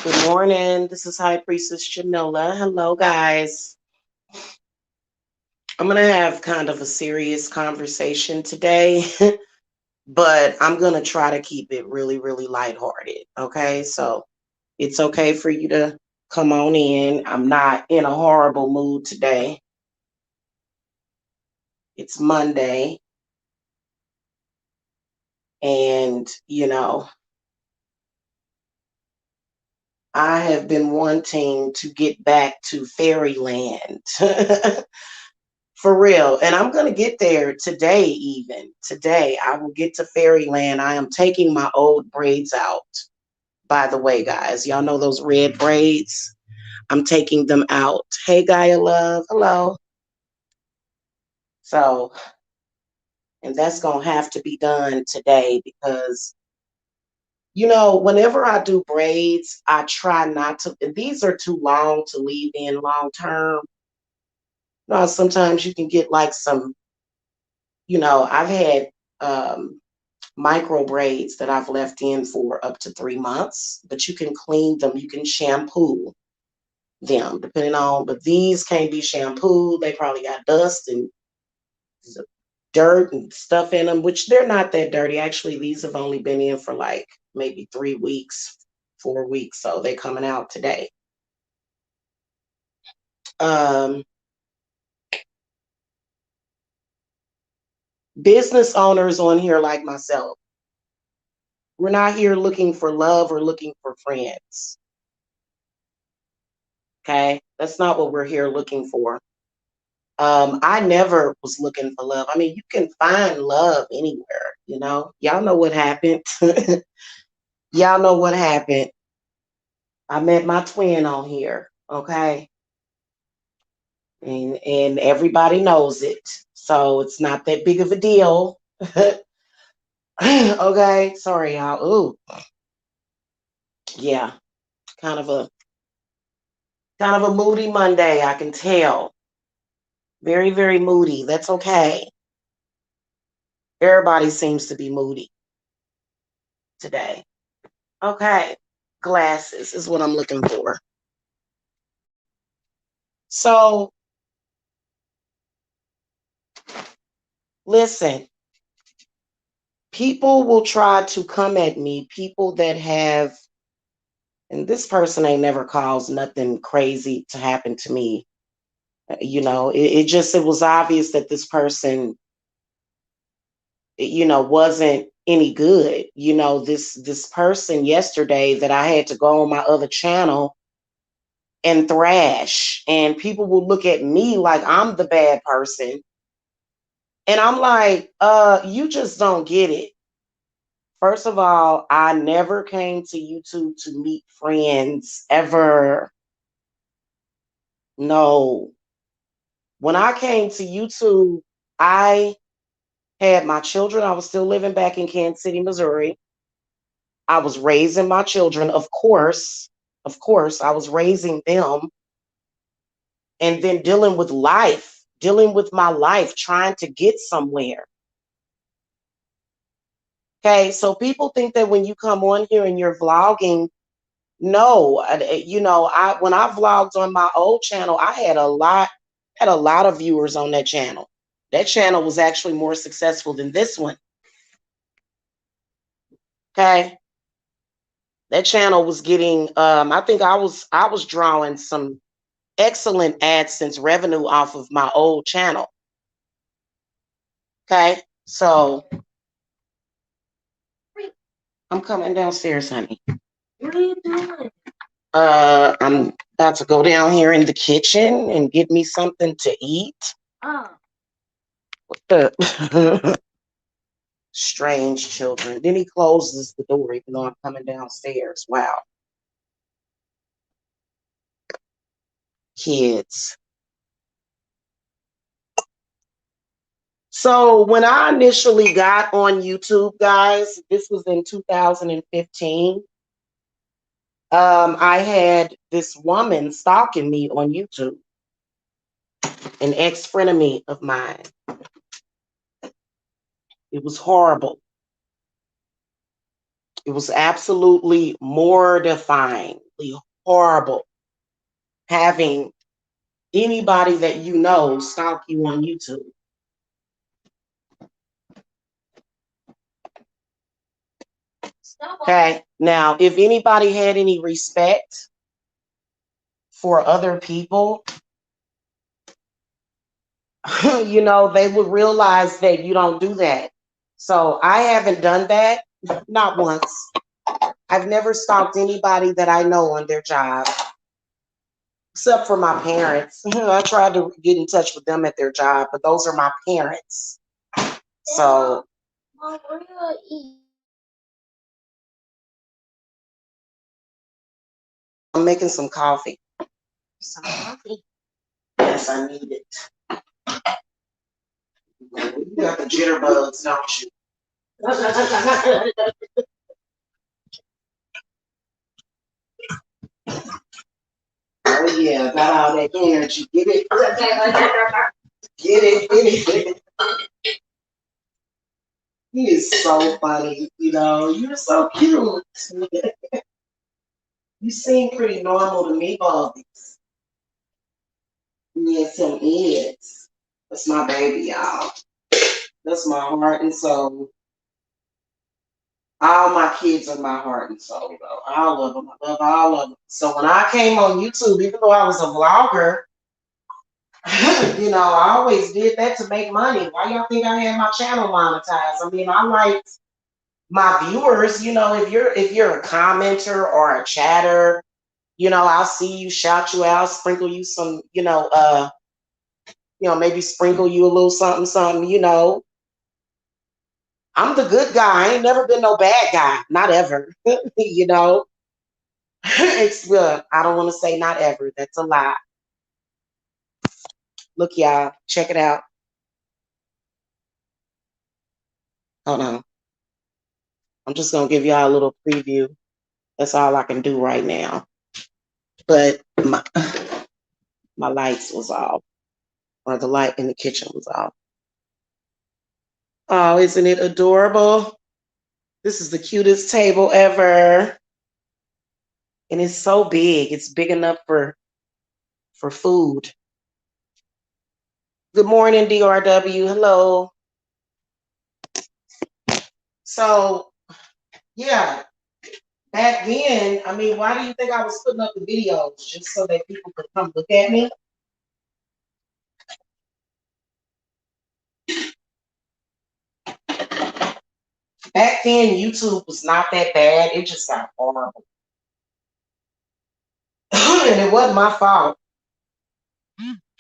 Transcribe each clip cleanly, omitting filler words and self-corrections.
Good morning. This is High Priestess Jamila. Hello, guys. I'm going to have kind of a serious conversation today, but I'm going to try to keep it really, really lighthearted. Okay. So it's okay for you to come on in. I'm not in a horrible mood today. It's Monday. And, I have been wanting to get back to fairyland. For real. And I'm going to get there today, even. Today, I will get to fairyland. I am taking my old braids out, by the way, guys. Y'all know those red braids? I'm taking them out. Hey, Gaia Love. Hello. So, and that's going to have to be done today because, whenever I do braids, I try not to. These are too long to leave in long term. No, sometimes you can get like some, I've had micro braids that I've left in for up to 3 months, but you can clean them. You can shampoo them depending on, but these can't be shampooed. They probably got dust and dirt and stuff in them, which they're not that dirty. Actually, these have only been in for like maybe 3 weeks, 4 weeks. So they're coming out today. Business owners on here like myself, we're not here looking for love or looking for friends. Okay, that's not what we're here looking for. I never was looking for love. I mean, you can find love anywhere, Y'all know what happened. Y'all know what happened. I met my twin on here, okay? And everybody knows it. So it's not that big of a deal. Okay, sorry, y'all. Ooh. Yeah, kind of a moody Monday, I can tell. Very, very moody. That's okay. Everybody seems to be moody today. Okay. Glasses is what I'm looking for. So, listen, people will try to come at me, people that have, and this person ain't never caused nothing crazy to happen to me. It was obvious that this person, wasn't any good. This person yesterday that I had to go on my other channel and thrash, and people will look at me like I'm the bad person. And I'm like, you just don't get it. First of all, I never came to YouTube to meet friends ever. No. When I came to YouTube, I had my children. I was still living back in Kansas City, Missouri. I was raising my children, of course. Of course, I was raising them and then dealing with life, dealing with my life, trying to get somewhere. Okay, so people think that when you come on here and you're vlogging, no, when I vlogged on my old channel, I had a lot of viewers on that channel. That channel was actually more successful than this one. Okay, that channel was getting, I think I was drawing some excellent AdSense revenue off of my old channel. Okay, so I'm coming downstairs, honey. What are you doing? I'm about to go down here in the kitchen and get me something to eat. Oh. What the strange children. Then he closes the door even though I'm coming downstairs. Wow. Kids. So when I initially got on YouTube, guys, this was in 2015. I had this woman stalking me on YouTube, an ex-frenemy of mine. It was horrible. It was absolutely mortifying. absolutely horrible having anybody that you know stalk you on YouTube. Okay, now if anybody had any respect for other people, you know, they would realize that you don't do that. So I haven't done that, not once. I've never stalked anybody that I know on their job, except for my parents. I tried to get in touch with them at their job, but those are my parents. So I'm making some coffee. Some coffee? Yes, I need it. You got the jitterbugs, don't you? Oh yeah, got all that energy. Get it. Get it, get it. He is so funny, you know. You're so cute. You seem pretty normal to me, Bobbies. Yes, him is. That's my baby, y'all. That's my heart and soul. All my kids are my heart and soul, though. All of them. I love all of them. So when I came on YouTube, even though I was a vlogger, you know, I always did that to make money. Why y'all think I had my channel monetized? I mean, I liked my viewers. You know, if you're a commenter or a chatter, you know, I'll see you, shout you out, sprinkle you some, maybe sprinkle you a little something, something, you know. I'm the good guy. I ain't never been no bad guy. Not ever. You know. It's good. I don't want to say not ever. That's a lie. Look, y'all, check it out. Hold on. I'm just gonna give y'all a little preview. That's all I can do right now. But my lights was off. Or the light in the kitchen was off. Oh, isn't it adorable? This is the cutest table ever. And it's so big. It's big enough for food. Good morning, DRW. Hello. So, yeah, back then, I mean, why do you think I was putting up the videos? Just so that people could come look at me? Back then, YouTube was not that bad. It just got horrible. And it wasn't my fault.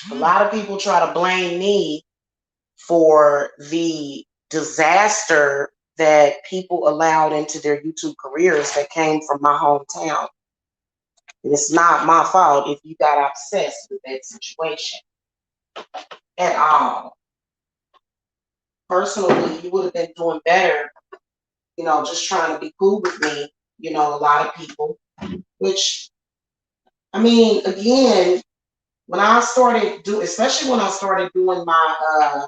A lot of people try to blame me for the disaster that people allowed into their YouTube careers that came from my hometown. And it's not my fault if you got obsessed with that situation at all. Personally, you would have been doing better, you know, just trying to be cool with me, you know, a lot of people, which, I mean, again, when I started especially when I started doing my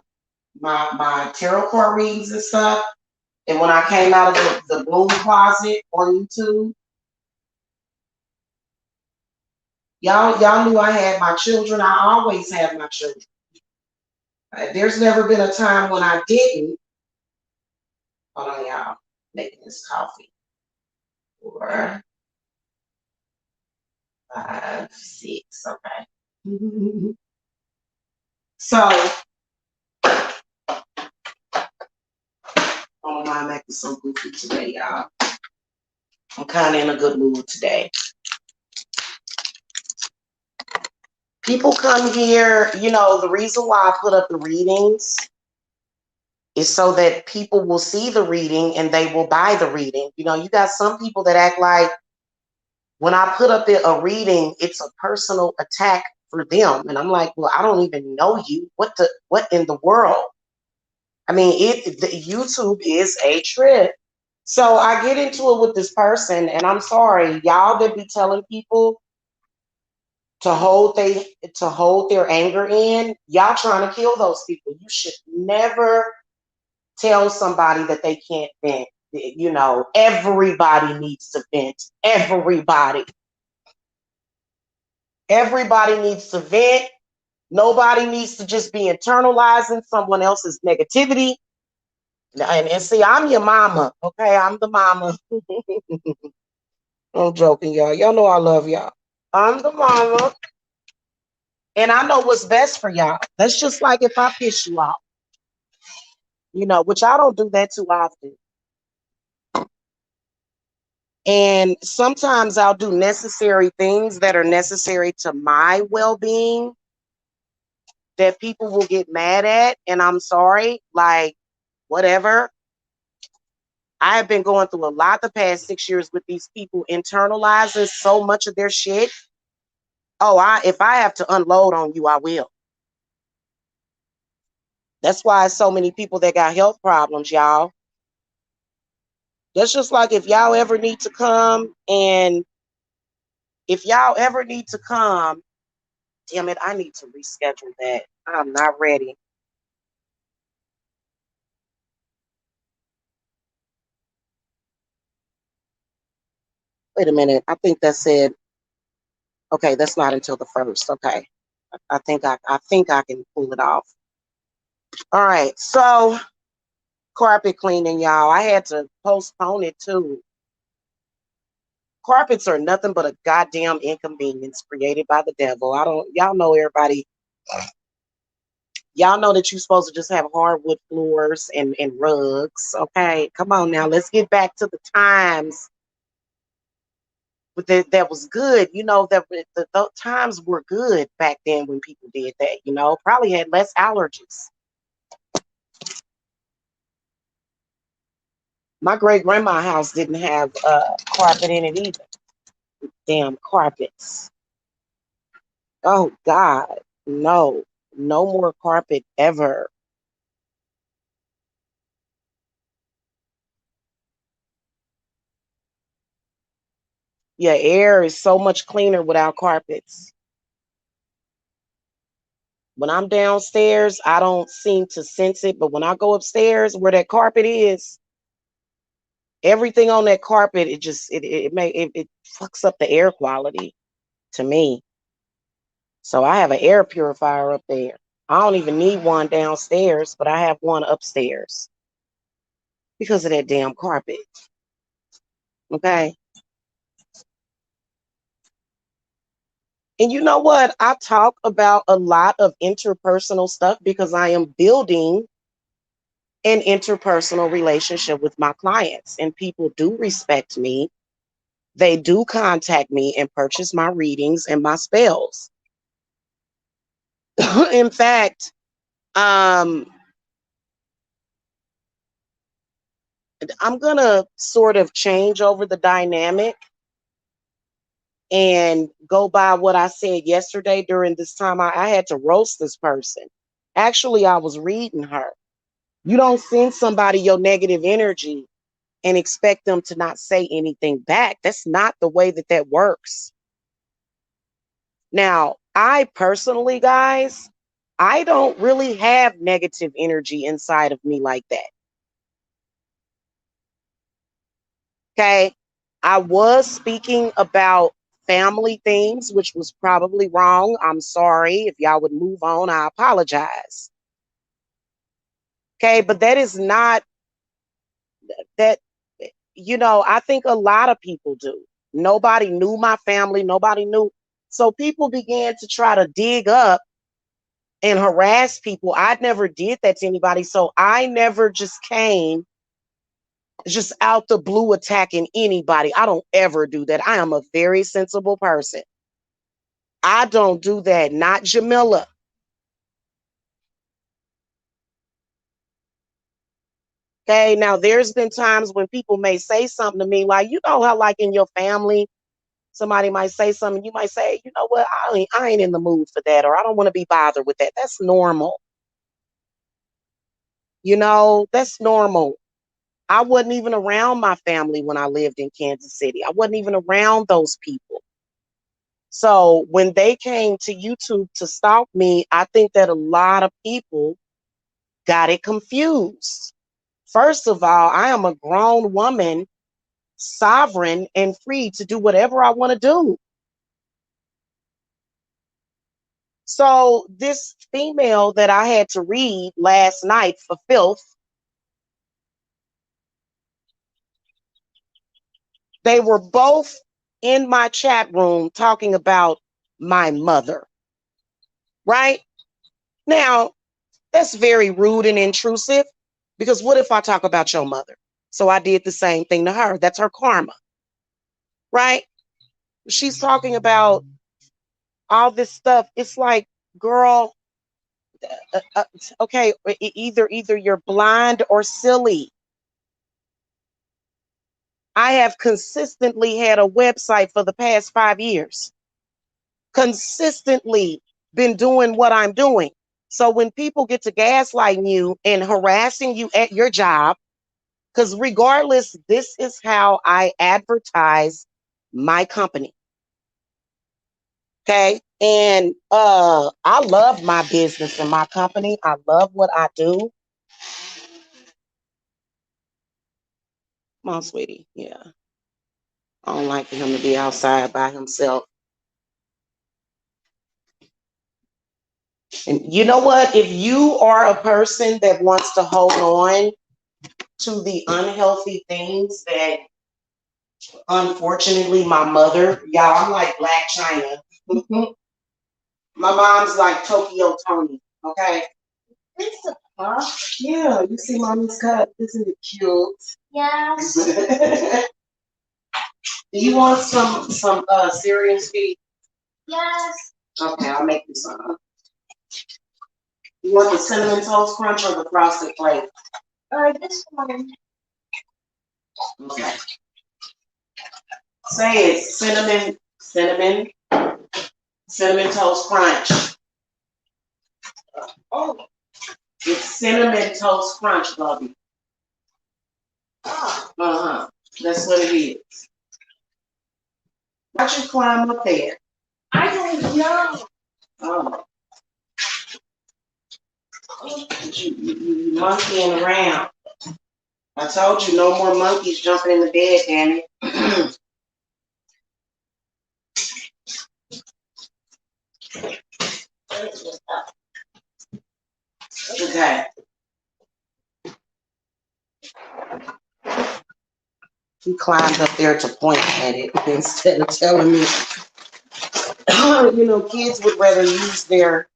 tarot card readings and stuff, and when I came out of the Bloom Closet on YouTube, y'all knew I had my children. I always have my children. There's never been a time when I didn't. Hold on, y'all. Making this coffee. 4, 5, 6. Okay. So, oh my, I'm acting so goofy today, y'all. I'm kind of in a good mood today. People come here, you know, the reason why I put up the readings is so that people will see the reading and they will buy the reading. You know, you got some people that act like when I put up a reading, it's a personal attack for them. And I'm like, well, I don't even know you. What in the world? I mean, YouTube is a trip. So I get into it with this person, and I'm sorry, y'all that be telling people to hold their anger in, y'all trying to kill those people. You should never tell somebody that they can't vent. You know, everybody needs to vent. Everybody. Everybody needs to vent. Nobody needs to just be internalizing someone else's negativity. And see, I'm your mama, okay? I'm the mama. I'm joking, y'all. Y'all know I love y'all. I'm the mama, and I know what's best for y'all. That's just like if I piss you off, which I don't do that too often. And sometimes I'll do necessary things that are necessary to my well-being that people will get mad at, and I'm sorry, like, whatever. I have been going through a lot the past 6 years with these people internalizing so much of their shit. Oh, if I have to unload on you, I will. That's why so many people that got health problems, y'all. That's just like if y'all ever need to come, damn it, I need to reschedule that. I'm not ready. Wait a minute. I think that said, okay, that's not until the 1st. Okay. I think I can pull it off. All right. So carpet cleaning, y'all. I had to postpone it too. Carpets are nothing but a goddamn inconvenience created by the devil. Y'all know everybody. Y'all know that you're supposed to just have hardwood floors and rugs. Okay. Come on now. Let's get back to the times. But that was good. The times were good back then when people did that, probably had less allergies. My great grandma's house didn't have carpet in it either. Damn carpets. Oh God, no, no more carpet ever. Yeah, air is so much cleaner without carpets. When I'm downstairs, I don't seem to sense it, but when I go upstairs where that carpet is, everything on that carpet, it fucks up the air quality to me. So I have an air purifier up there. I don't even need one downstairs, but I have one upstairs because of that damn carpet. Okay. And you know what? I talk about a lot of interpersonal stuff because I am building an interpersonal relationship with my clients, and people do respect me. They do contact me and purchase my readings and my spells. In fact, I'm going to sort of change over the dynamic and go by what I said yesterday during this time. I had to roast this person. Actually, I was reading her. You don't send somebody your negative energy and expect them to not say anything back. That's not the way that works. Now, I personally, guys, I don't really have negative energy inside of me like that. Okay. I was speaking about family things, which was probably wrong. I'm sorry. If y'all would move on, I apologize. Okay. But that is not that, I think a lot of people do. Nobody knew my family. Nobody knew. So people began to try to dig up and harass people. I never did that to anybody. So I never just came just out the blue attacking anybody. I don't ever do that. I am a very sensible person. I don't do that. Not Jamila. Okay. Now there's been times when people may say something to me, like, how like in your family, somebody might say something, you might say, you know what, I ain't in the mood for that, or I don't want to be bothered with that. That's normal. That's normal. I wasn't even around my family when I lived in Kansas City. I wasn't even around those people. So when they came to YouTube to stalk me, I think that a lot of people got it confused. First of all, I am a grown woman, sovereign and free to do whatever I want to do. So this female that I had to read last night for filth, they were both in my chat room talking about my mother. Right? Now, that's very rude and intrusive, because what if I talk about your mother? So I did the same thing to her. That's her karma. Right? She's talking about all this stuff. It's like, girl, okay, either you're blind or silly. I have consistently had a website for the past 5 years. Consistently been doing what I'm doing. So when people get to gaslighting you and harassing you at your job, because regardless, this is how I advertise my company. Okay. And I love my business and my company. I love what I do. Come on, sweetie. Yeah. I don't like for him to be outside by himself. And you know what? If you are a person that wants to hold on to the unhealthy things that, unfortunately, my mother, y'all, I'm like Black China. My mom's like Tokyo Tony, okay? It's a pup. Yeah, you see mommy's cut. Isn't it cute? Yes. Do you want some cereal, sweetie? Yes. Okay, I'll make you some. You want the cinnamon toast crunch or the frosted flake? This one. Okay. Say it, cinnamon toast crunch. Oh, it's cinnamon toast crunch, Bubby. Uh-huh. That's what it is. Why'd you climb up there? I don't know. Oh. You monkeying around. I told you no more monkeys jumping in the bed, damn it. Okay. He climbed up there to point at it instead of telling me. You know, kids would rather use their.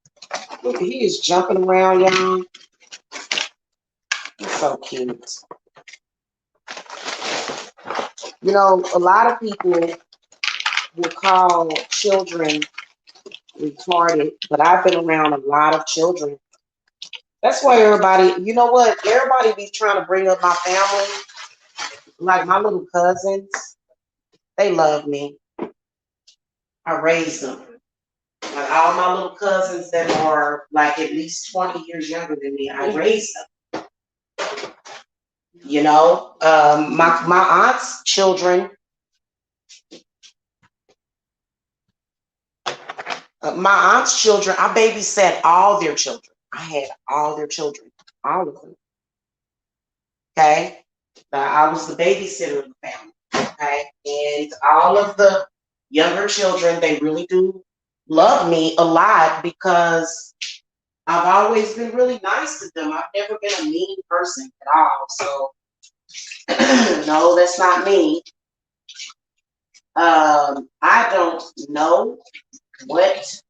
Look, he is jumping around, y'all. He's so cute. You know, a lot of people will call children retarded, but I've been around a lot of children. That's why everybody, you know what? Everybody be trying to bring up my family. Like my little cousins, they love me. I raised them. Like all my little cousins that are like at least 20 years younger than me, I raised them. You know, my aunt's children, I babysat all their children. I had all their children, all of them. Okay, I was the babysitter of the family. Okay, and all of the younger children, they really do love me a lot because I've always been really nice to them. I've never been a mean person at all. So no, that's not me. I don't know what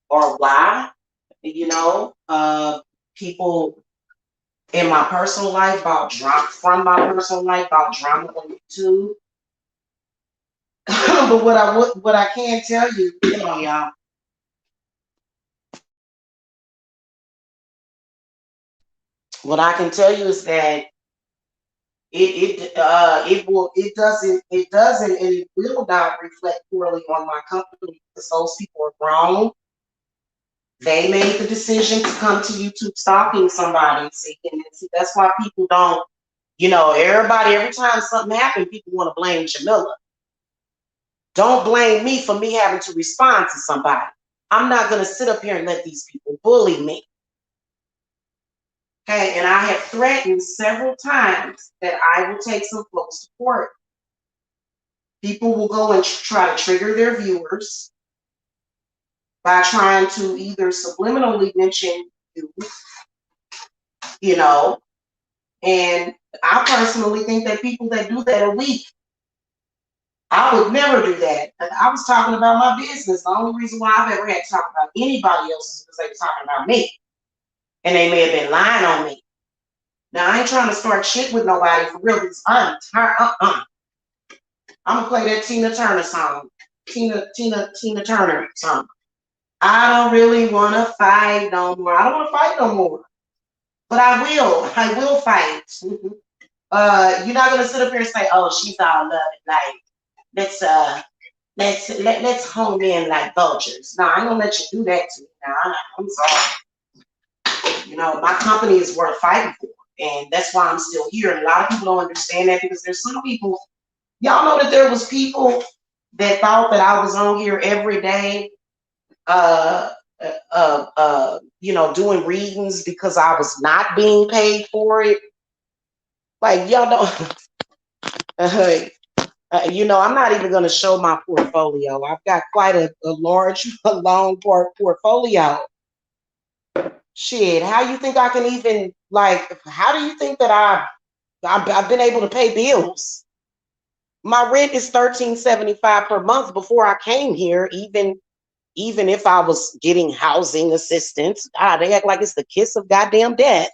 or why, you know, people in my personal life about drama, from my personal life about drama on YouTube. But what I can tell you, you know, y'all, what I can tell you is that it doesn't and it will not reflect poorly on my company because those people are grown. They made the decision to come to YouTube stalking somebody. See, that's why people don't, you know, every time something happened, people want to blame Jamila. Don't blame me for me having to respond to somebody. I'm not going to sit up here and let these people bully me. Okay, and I have threatened several times that I will take some folks to court. People will go and try to trigger their viewers. by trying to either subliminally mention you, you know, and I personally think that people that do that are weak. I would never do that. I was talking about my business. The only reason why I've ever had to talk about anybody else is because they were talking about me. And they may have been lying on me. Now, I ain't trying to start shit with nobody for real because I'm tired. I'm going to play that Tina Turner song. Tina Turner song. I don't really want to fight no more. I don't want to fight no more. But I will. I will fight. You're not gonna sit up here and say, "Oh, she's all loving." Like, let's home in like vultures. No, I ain't gonna let you do that to me. Now, I'm sorry. You know, my company is worth fighting for, and that's why I'm still here. And a lot of people don't understand that because there's some people. Y'all know that there was people that thought that I was on here every day, doing readings because I was not being paid for it. Like y'all don't. I'm not even going to show my portfolio. I've got quite a large, long portfolio. Shit, how you think I can even, like, how do you think that I've been able to pay bills? My rent is $13.75 per month before I came here, even if I was getting housing assistance. God, they act like it's the kiss of goddamn death.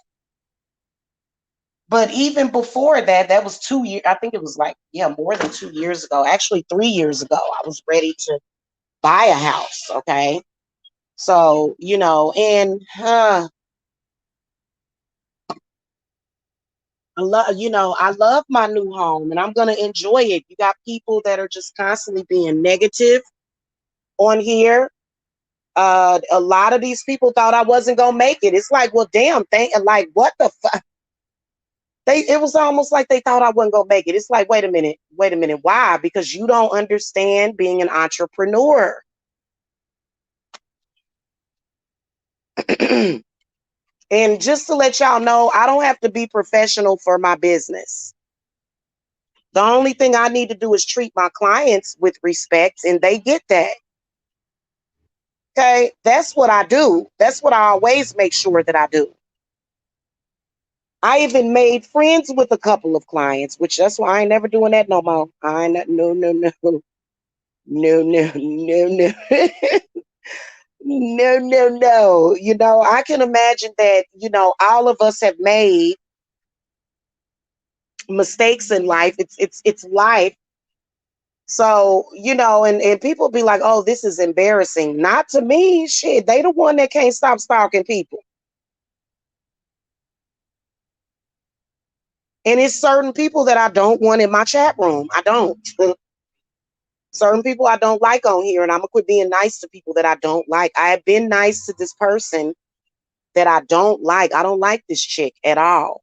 But even before that, that was 2 years. I think it was like, more than 2 years ago. Actually, 3 years ago, I was ready to buy a house. Okay. So, I love my new home and I'm going to enjoy it. You got people that are just constantly being negative on here. A lot of these people thought I wasn't going to make it. It's like, well, damn, like, what the fuck? It was almost like they thought I wasn't going to make it. It's like, wait a minute. Why? Because you don't understand being an entrepreneur. And just to let y'all know, I don't have to be professional for my business. The only thing I need to do is treat my clients with respect, and they get that. Okay, that's what I do. That's what I always make sure that I do. I even made friends with a couple of clients, which that's why I ain't never doing that no more. I ain't no. No. I can imagine that, all of us have made mistakes in life. It's life. So, and people be like, oh, this is embarrassing. Not to me. Shit, they the one that can't stop stalking people. And it's certain people that I don't want in my chat room. I don't. Certain people I don't like on here, and I'm gonna quit being nice to people that I don't like. I have been nice to this person that I don't like. I don't like this chick at all.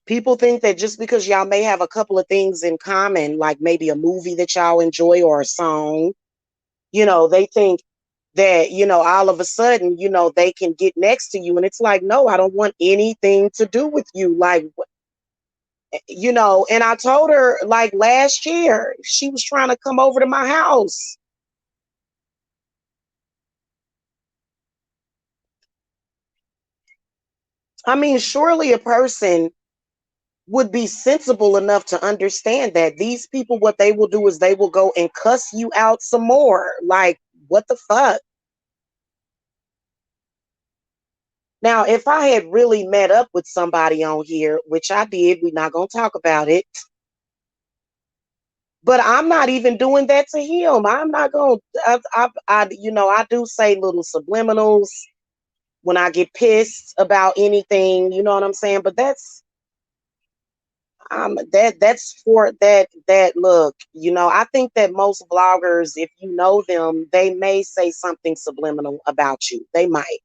People think that just because y'all may have a couple of things in common, like maybe a movie that y'all enjoy or a song, they think that, all of a sudden, they can get next to you. And it's like, no, I don't want anything to do with you. Like, and I told her like last year, she was trying to come over to my house. I mean, surely a person would be sensible enough to understand that these people, what they will do is they will go and cuss you out some more. Like, what the fuck? Now, if I had really met up with somebody on here, which I did, we're not going to talk about it. But I'm not even doing that to him. I'm not going to, I do say little subliminals when I get pissed about anything, you know what I'm saying? But that's for that look, I think that most bloggers, if you know them, they may say something subliminal about you. They might.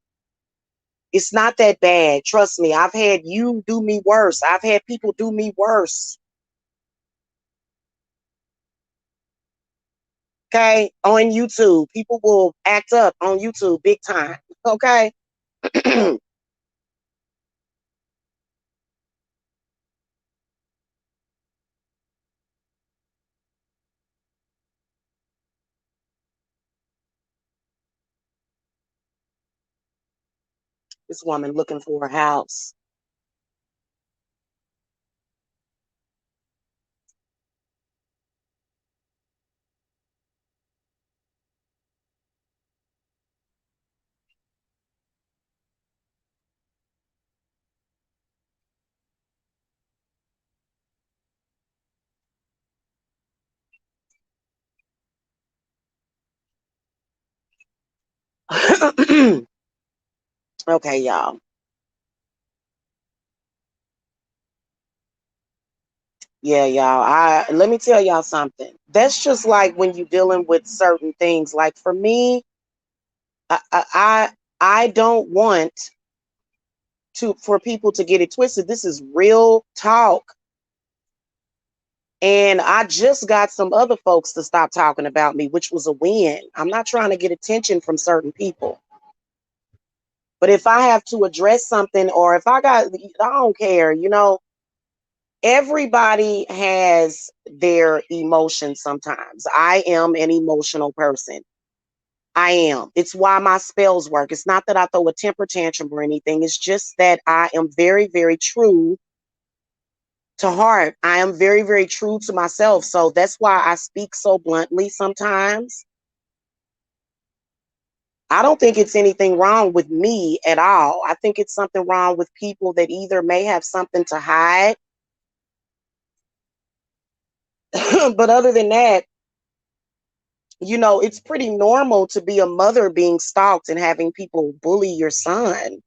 It's not that bad. Trust me. I've had you do me worse. I've had people do me worse. Okay. On YouTube, people will act up on YouTube big time. Okay. This woman looking for a house. Okay, y'all. Yeah, y'all. I let me tell y'all something. That's just like when you're dealing with certain things. Like for me, I don't want to for people to get it twisted. This is real talk. And I just got some other folks to stop talking about me, which was a win. I'm not trying to get attention from certain people. But if I have to address something or if I don't care, everybody has their emotions sometimes. I am an emotional person. I am. It's why my spells work. It's not that I throw a temper tantrum or anything. It's just that I am very, very true to heart. I am very, very true to myself. So that's why I speak so bluntly sometimes. I don't think it's anything wrong with me at all. I think it's something wrong with people that either may have something to hide. But other than that, it's pretty normal to be a mother being stalked and having people bully your son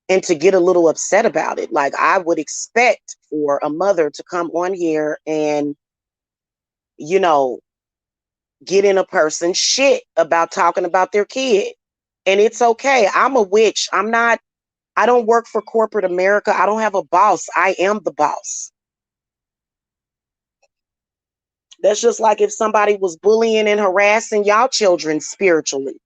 and to get a little upset about it. Like I would expect for a mother to come on here and, you know, get in a person's shit about talking about their kid. And it's okay. I'm a witch. I don't work for corporate America. I don't have a boss. I am the boss. That's just like if somebody was bullying and harassing y'all children spiritually.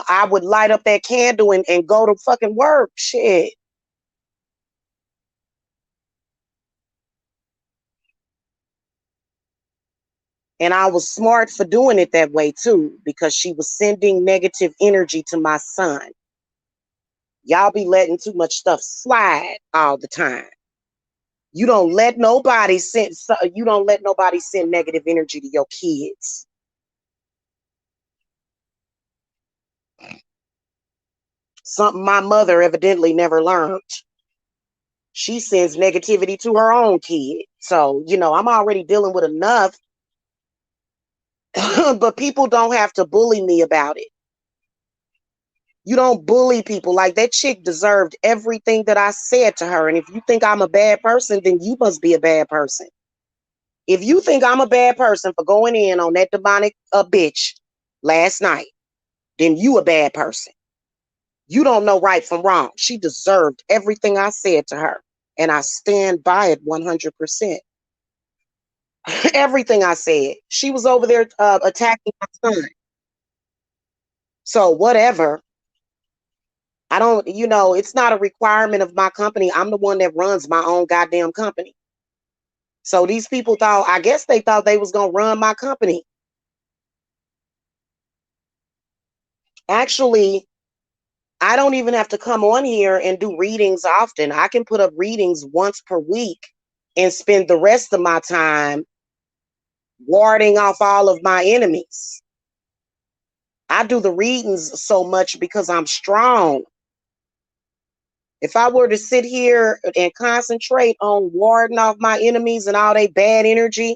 I would light up that candle and go to fucking work. Shit. And I was smart for doing it that way too, because she was sending negative energy to my son. Y'all be letting too much stuff slide all the time. You don't let nobody send negative energy to your kids. Something my mother evidently never learned. She sends negativity to her own kid. So, I'm already dealing with enough, but people don't have to bully me about it. You don't bully people. Like that chick deserved everything that I said to her. And if you think I'm a bad person, then you must be a bad person. If you think I'm a bad person for going in on that demonic bitch last night, then you a bad person. You don't know right from wrong. She deserved everything I said to her. And I stand by it 100%. Everything I said. She was over there attacking my son. So whatever. I don't, it's not a requirement of my company. I'm the one that runs my own goddamn company. So these people I guess they thought they was going to run my company. Actually, I don't even have to come on here and do readings often. I can put up readings once per week and spend the rest of my time warding off all of my enemies. I do the readings so much because I'm strong. If I were to sit here and concentrate on warding off my enemies and all they bad energy,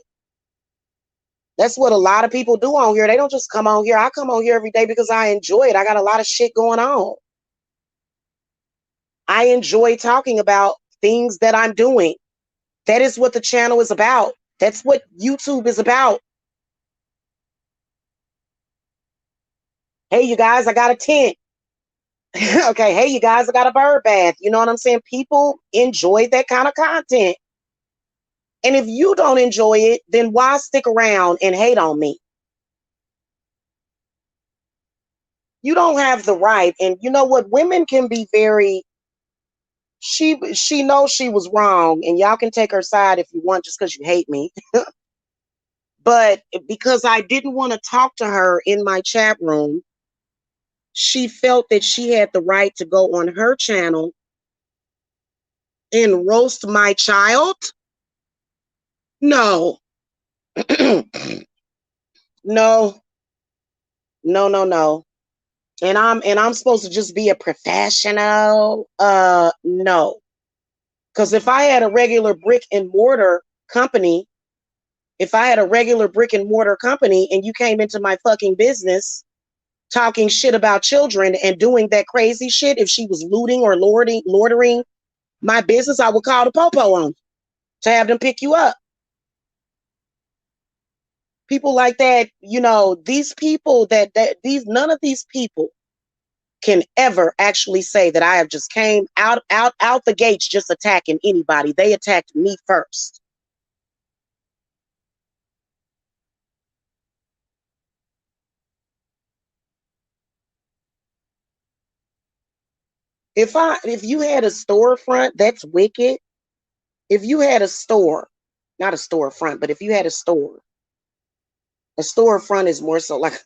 that's what a lot of people do on here. They don't just come on here. I come on here every day because I enjoy it. I got a lot of shit going on. I enjoy talking about things that I'm doing. That is what the channel is about. That's what YouTube is about. Hey, you guys, I got a tent. Okay, hey, you guys, I got a bird bath. You know what I'm saying? People enjoy that kind of content. And if you don't enjoy it, then why stick around and hate on me? You don't have the right. And you know what? Women can be very, she knows she was wrong, and y'all can take her side if you want just because you hate me. But because I didn't want to talk to her in my chat room, she felt that she had the right to go on her channel and roast my child? No. No. No, no, no. And I'm supposed to just be a professional? No. Because if I had a regular brick and mortar company, if I had a regular brick and mortar company and you came into my fucking business talking shit about children and doing that crazy shit, if she was looting or loitering my business, I would call the popo on to have them pick you up. People like that, these people none of these people can ever actually say that I have just came out the gates just attacking anybody. They attacked me first. If you had a storefront, that's wicked. If you had a store, not a storefront, but if you had a storefront is more so like,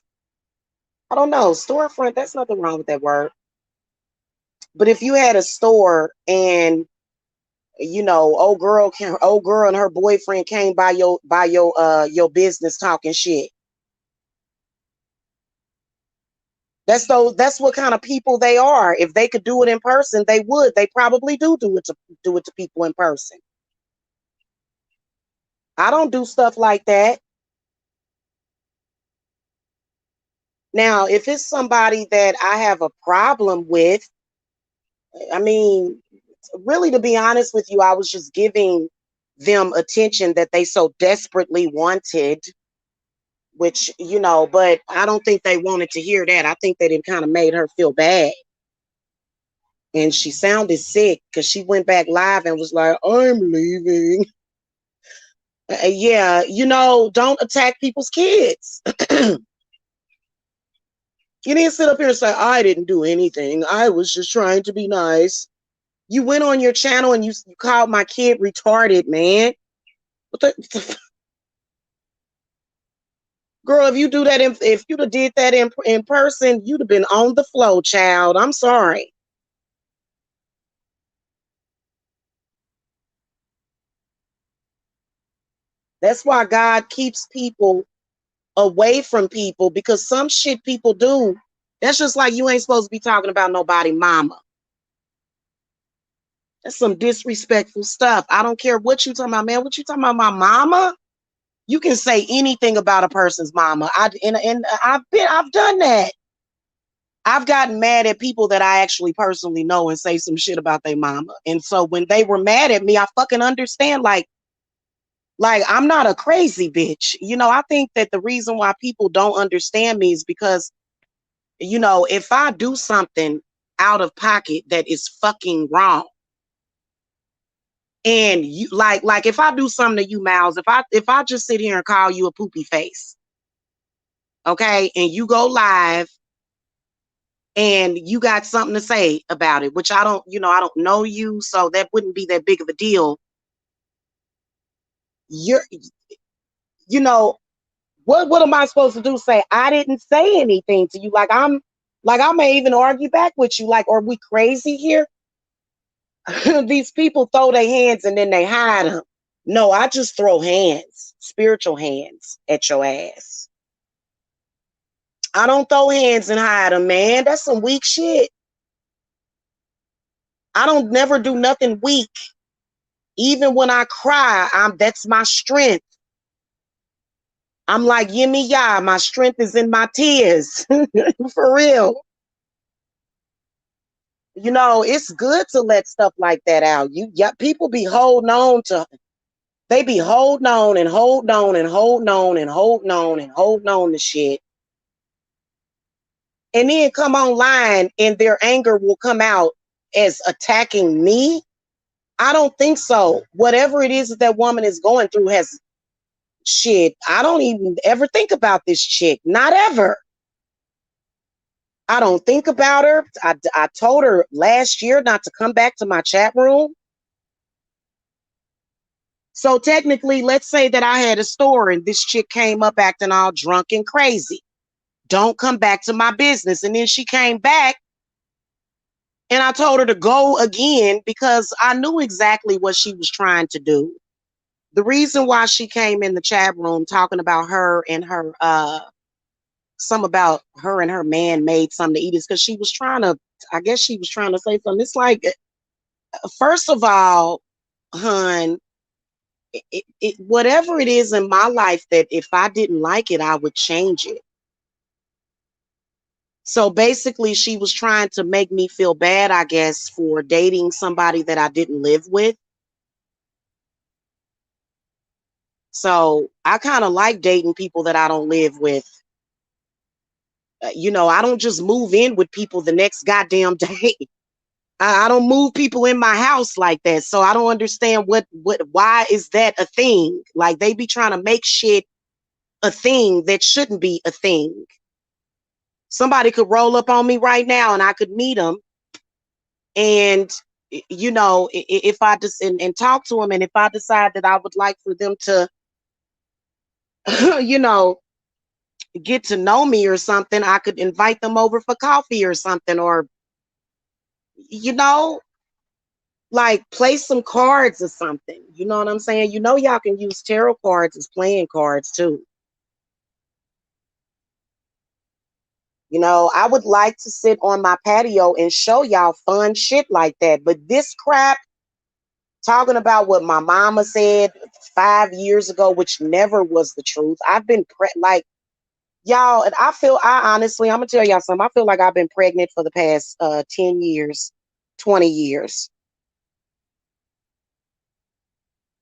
I don't know, storefront, that's nothing wrong with that word. But if you had a store and old girl and her boyfriend came by your business talking shit. That's what kind of people they are. If they could do it in person, they would. They probably do it to people in person. I don't do stuff like that. Now, if it's somebody that I have a problem with, I mean, really, to be honest with you, I was just giving them attention that they so desperately wanted, which, but I don't think they wanted to hear that. I think that it kind of made her feel bad. And she sounded sick because she went back live and was like, I'm leaving. Yeah, don't attack people's kids. You didn't sit up here and say, I didn't do anything. I was just trying to be nice. You went on your channel and you called my kid retarded, man. What the girl, if you'd have did that in person, you'd have been on the floor, child. I'm sorry. That's why God keeps people away from people, because some shit people do. That's just like you ain't supposed to be talking about nobody mama. That's some disrespectful stuff. I don't care what you talking about, man. What you talking about, my mama? You can say anything about a person's mama. I've done that. I've gotten mad at people that I actually personally know and say some shit about their mama. And so when they were mad at me, I fucking understand. Like I'm not a crazy bitch. I think that the reason why people don't understand me is because, if I do something out of pocket that is fucking wrong, and you like if I do something to you, Miles, if I just sit here and call you a poopy face, okay, and you go live and you got something to say about it, which I don't know you, so that wouldn't be that big of a deal. You're, what am I supposed to do? Say I didn't say anything to you? I may even argue back with you. Like, are we crazy here? These people throw their hands and then they hide them. No, I just throw hands, spiritual hands at your ass. I don't throw hands and hide them, man. That's some weak shit. I don't never do nothing weak. Even when I cry, that's my strength. I'm like, Yimmy Ya, my strength is in my tears. For real. It's good to let stuff like that out. People be holding on to, they be holding on and holding on and holding on and holding on and holding on to shit. And then come online and their anger will come out as attacking me. I don't think so. Whatever it is that woman is going through has shit. I don't even ever think about this chick. Not ever. I don't think about her. I told her last year not to come back to my chat room. So technically, let's say that I had a store and this chick came up acting all drunk and crazy. don't come back to my business. And then she came back and I told her to go again because I knew exactly what she was trying to do. The reason why she came in the chat room talking about her and her some about her and her man made something to eat is because she was trying to, I guess she was trying to say something. It's like, first of all, hun, whatever it is in my life that if I didn't like it, I would change it. So basically, she was trying to make me feel bad, I guess, for dating somebody that I didn't live with. So I kind of like dating people that I don't live with. I don't just move in with people the next goddamn day. I don't move people in my house like that. So I don't understand why is that a thing? Like they be trying to make shit a thing that shouldn't be a thing. Somebody could roll up on me right now and I could meet them. And, if I just and talk to them, and if I decide that I would like for them to, you know, get to know me or something, I could invite them over for coffee or something, or, you know, like play some cards or something. You know what I'm saying? Y'all can use tarot cards as playing cards too. I would like to sit on my patio and show y'all fun shit like that. But this crap, talking about what my mama said 5 years ago, which never was the truth. I've been like y'all, and I honestly, I'm gonna tell y'all something. I feel like I've been pregnant for the past 10 years, 20 years.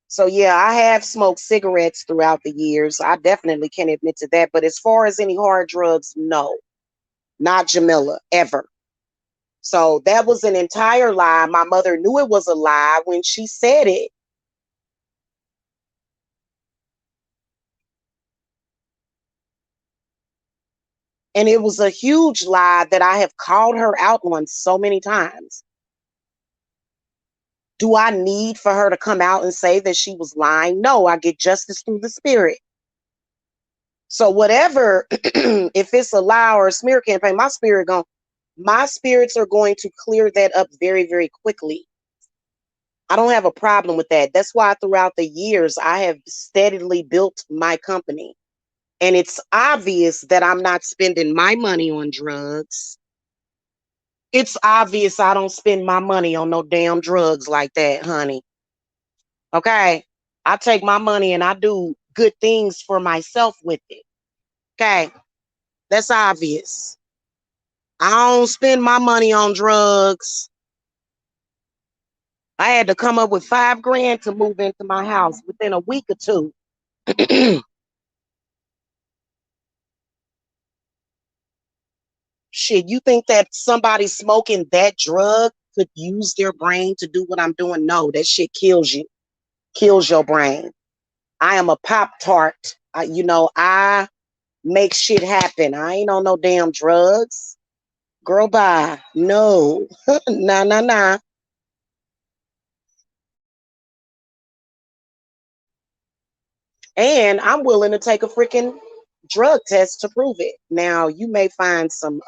So yeah, I have smoked cigarettes throughout the years. I definitely can admit to that. But as far as any hard drugs, no, not Jamila, ever. So that was an entire lie. My mother knew it was a lie when she said it. And it was a huge lie that I have called her out on so many times. Do I need for her to come out and say that she was lying? No, I get justice through the spirit. So whatever, if it's a lie or a smear campaign, my spirits are going to clear that up very, very quickly. I don't have a problem with that. That's why throughout the years, I have steadily built my company. And it's obvious that I'm not spending my money on drugs. It's obvious I don't spend my money on no damn drugs like that, honey. Okay? I take my money and I do good things for myself with it. Okay? That's obvious. I don't spend my money on drugs. I had to come up with $5,000 to move into my house within a week or two. Shit, you think that somebody smoking that drug could use their brain to do what I'm doing? No, that shit kills you, kills your brain. I am a Pop Tart. I make shit happen. I ain't on no damn drugs. Girl, bye. No. Nah, nah, nah. And I'm willing to take a freaking drug test to prove it. Now, you may find some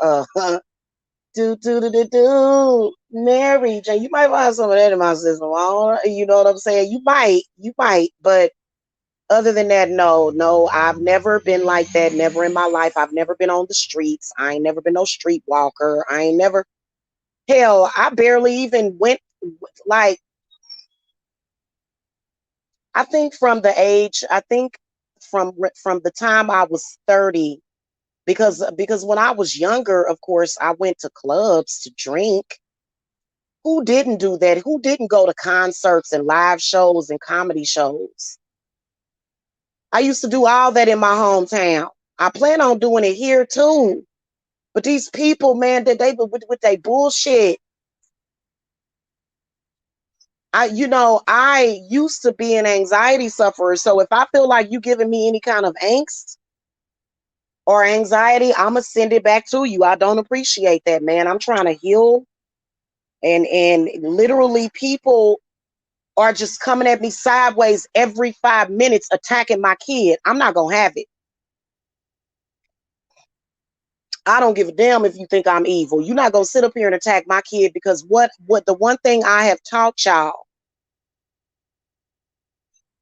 Mary Jane. You might find some of that in my system. You know what I'm saying? You might, but other than that, no, I've never been like that. Never in my life. I've never been on the streets. I ain't never been no streetwalker. I ain't never, hell, I barely even went, like, I think from the time I was 30, because when I was younger, of course, I went to clubs to drink. Who didn't do that? Who didn't go to concerts and live shows and comedy shows? I used to do all that in my hometown. I plan on doing it here too. But these people, man, that they with their bullshit. I used to be an anxiety sufferer. So if I feel like you giving me any kind of angst or anxiety, I'ma send it back to you. I don't appreciate that, man. I'm trying to heal. And literally people are just coming at me sideways every 5 minutes attacking my kid. I'm not gonna have it. I don't give a damn if you think I'm evil. You're not gonna sit up here and attack my kid, because what the one thing I have taught y'all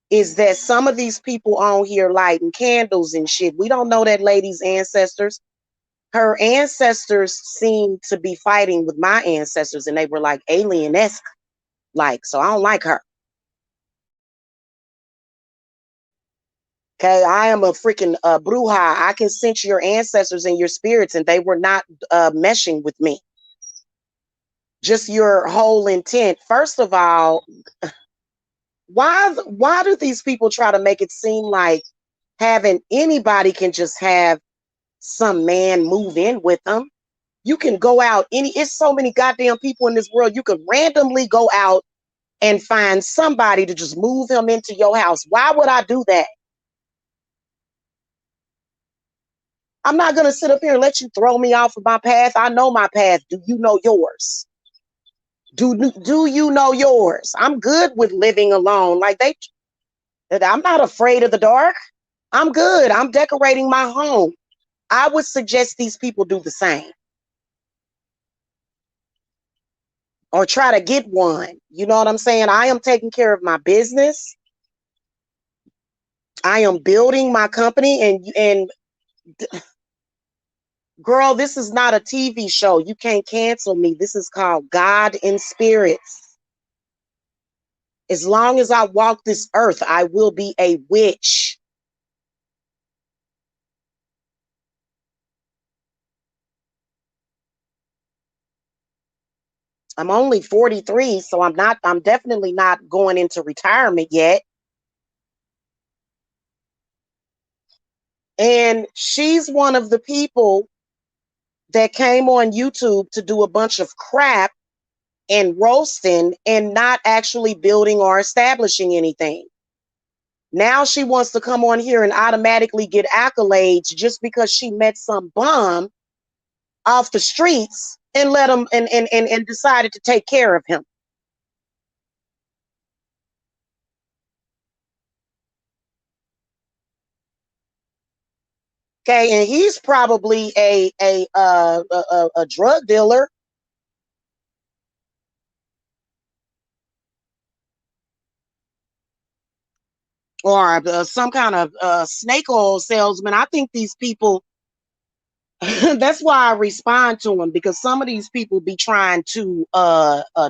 is that some of these people on here lighting candles and shit, we don't know that lady's ancestors. Her ancestors seem to be fighting with my ancestors, and they were like alien-esque, like, so I don't like her. Okay, I am a freaking bruja. I can sense your ancestors and your spirits, and they were not meshing with me. Just your whole intent. First of all, why do these people try to make it seem like having anybody can just have some man move in with them? You can go out it's so many goddamn people in this world. You could randomly go out and find somebody to just move him into your house. Why would I do that? I'm not going to sit up here and let you throw me off of my path. I know my path. Do you know yours? Do you know yours? I'm good with living alone. I'm not afraid of the dark. I'm good. I'm decorating my home. I would suggest these people do the same, or try to get one. You know what I'm saying? I am taking care of my business. I am building my company, and girl, this is not a TV show. You can't cancel me. This is called God in Spirits. As long as I walk this earth, I will be a witch. I'm only 43, so I'm definitely not going into retirement yet. And she's one of the people that came on YouTube to do a bunch of crap and roasting and not actually building or establishing anything. Now she wants to come on here and automatically get accolades just because she met some bum off the streets and let him and decided to take care of him. Okay, and he's probably a drug dealer, or some kind of snake oil salesman. I think these people, that's why I respond to them, because some of these people be trying to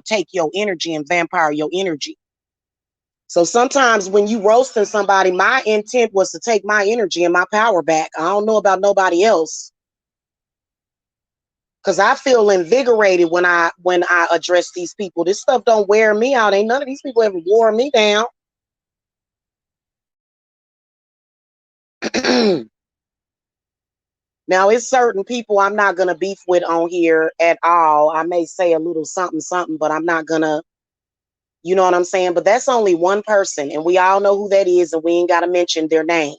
take your energy and vampire your energy. So sometimes when you roasting somebody, my intent was to take my energy and my power back. I don't know about nobody else, because I feel invigorated when I address these people. This stuff don't wear me out. Ain't none of these people ever wore me down. Now, it's certain people I'm not gonna beef with on here at all. I may say a little something, something, but I'm not gonna, you know what I'm saying? But that's only one person, and we all know who that is, and we ain't gotta mention their name.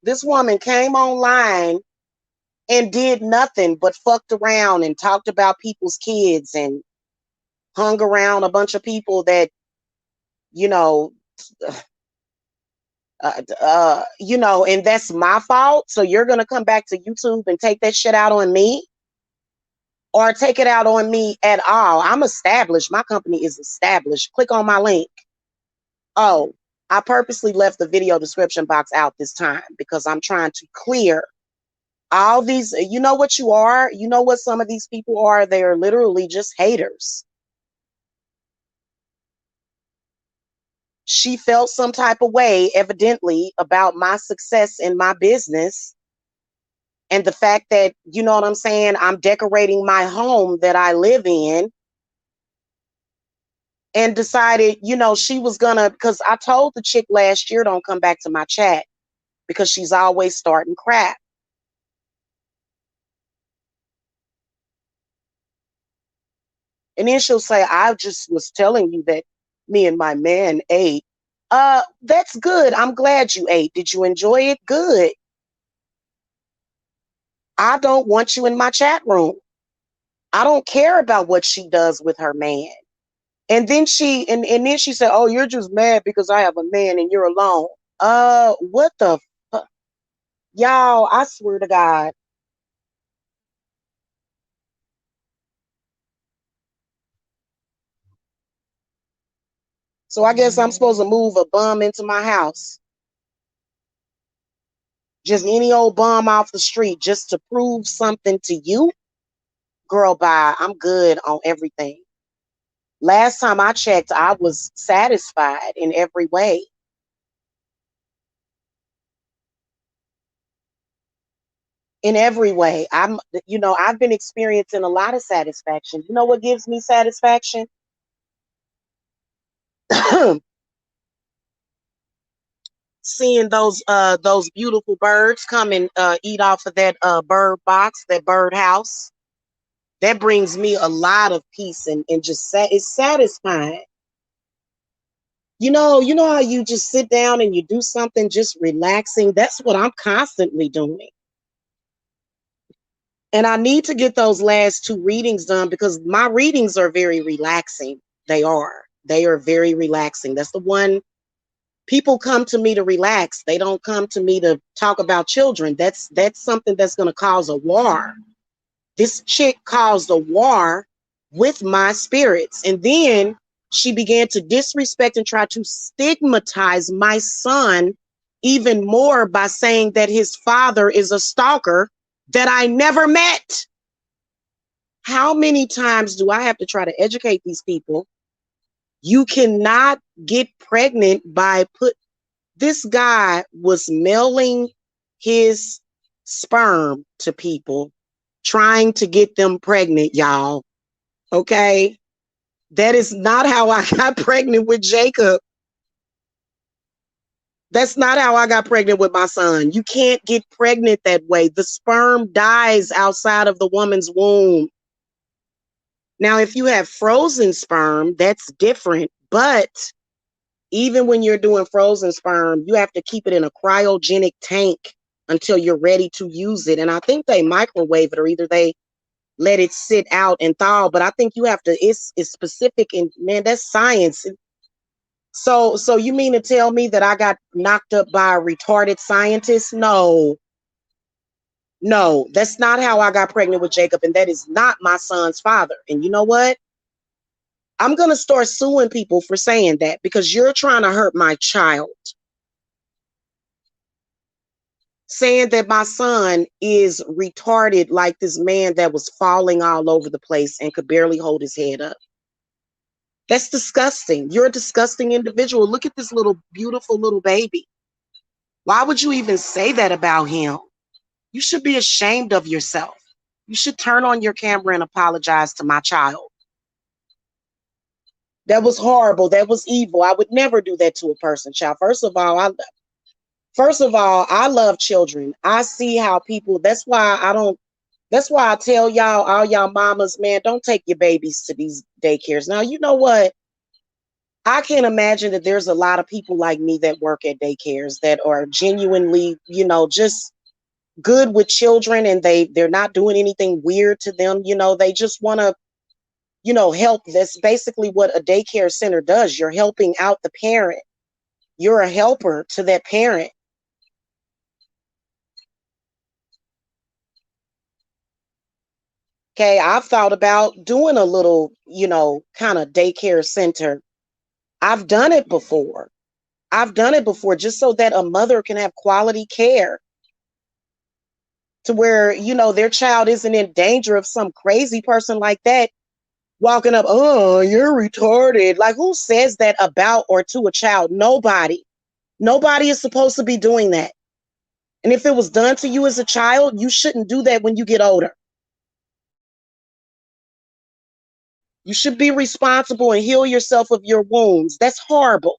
This woman came online and did nothing but fucked around and talked about people's kids and hung around a bunch of people that, you know, and that's my fault. So you're gonna come back to YouTube and take that shit out on me, or take it out on me at all? I'm established. My company is established. Click on my link. Oh, I purposely left the video description box out this time because I'm trying to clear all these. You know what you are? You know what some of these people are? They're literally just haters. She felt some type of way, evidently, about my success in my business, and the fact that, you know what I'm saying, I'm decorating my home that I live in, and decided, she was gonna, because I told the chick last year, don't come back to my chat, because she's always starting crap. And then she'll say, I just was telling you that me and my man ate. That's good. I'm glad you ate. Did you enjoy it? Good. I don't want you in my chat room. I don't care about what she does with her man. And then and then she said, "Oh, you're just mad because I have a man and you're alone." What the fuck? Y'all, I swear to God. So I guess I'm supposed to move a bum into my house. Just any old bum off the street just to prove something to you? Girl, bye. I'm good on everything. Last time I checked, I was satisfied in every way. In every way. I've been experiencing a lot of satisfaction. You know what gives me satisfaction? Seeing those beautiful birds come and eat off of that bird box, that bird house. That brings me a lot of peace and it's satisfying. You know how you just sit down and you do something just relaxing? That's what I'm constantly doing. And I need to get those last two readings done because my readings are very relaxing. They are. They are very relaxing. That's the one people come to me to relax. They don't come to me to talk about children. That's something that's going to cause a war. This chick caused a war with my spirits. And then she began to disrespect and try to stigmatize my son even more by saying that his father is a stalker that I never met. How many times do I have to try to educate these people? You cannot get pregnant by this guy was mailing his sperm to people, trying to get them pregnant, y'all. Okay? That is not how I got pregnant with Jacob. That's not how I got pregnant with my son. You can't get pregnant that way. The sperm dies outside of the woman's womb. Now, if you have frozen sperm, that's different. But even when you're doing frozen sperm, you have to keep it in a cryogenic tank until you're ready to use it. And I think they microwave it, or either they let it sit out and thaw. But I think you have to, it's specific, and man, that's science. So you mean to tell me that I got knocked up by a retarded scientist? No. No, that's not how I got pregnant with Jacob, and that is not my son's father. And you know what? I'm going to start suing people for saying that because you're trying to hurt my child. Saying that my son is retarded like this man that was falling all over the place and could barely hold his head up. That's disgusting. You're a disgusting individual. Look at this little, beautiful little baby. Why would you even say that about him? You should be ashamed of yourself. You should turn on your camera and apologize to my child. That was horrible. That was evil. I would never do that to a person, child. First of all, I love children. I see how people, that's why I tell y'all, all y'all mamas, man, don't take your babies to these daycares. Now, you know what? I can't imagine that there's a lot of people like me that work at daycares that are genuinely, just good with children, and they're not doing anything weird to them. They just want to, help. That's basically what a daycare center does. You're helping out the parent. You're a helper to that parent. Okay, I've thought about doing a little, kind of daycare center. I've done it before. I've done it before just so that a mother can have quality care to where, their child isn't in danger of some crazy person like that walking up, "Oh, you're retarded." Like, who says that about or to a child? Nobody. Nobody is supposed to be doing that. And if it was done to you as a child, you shouldn't do that when you get older. You should be responsible and heal yourself of your wounds. That's horrible.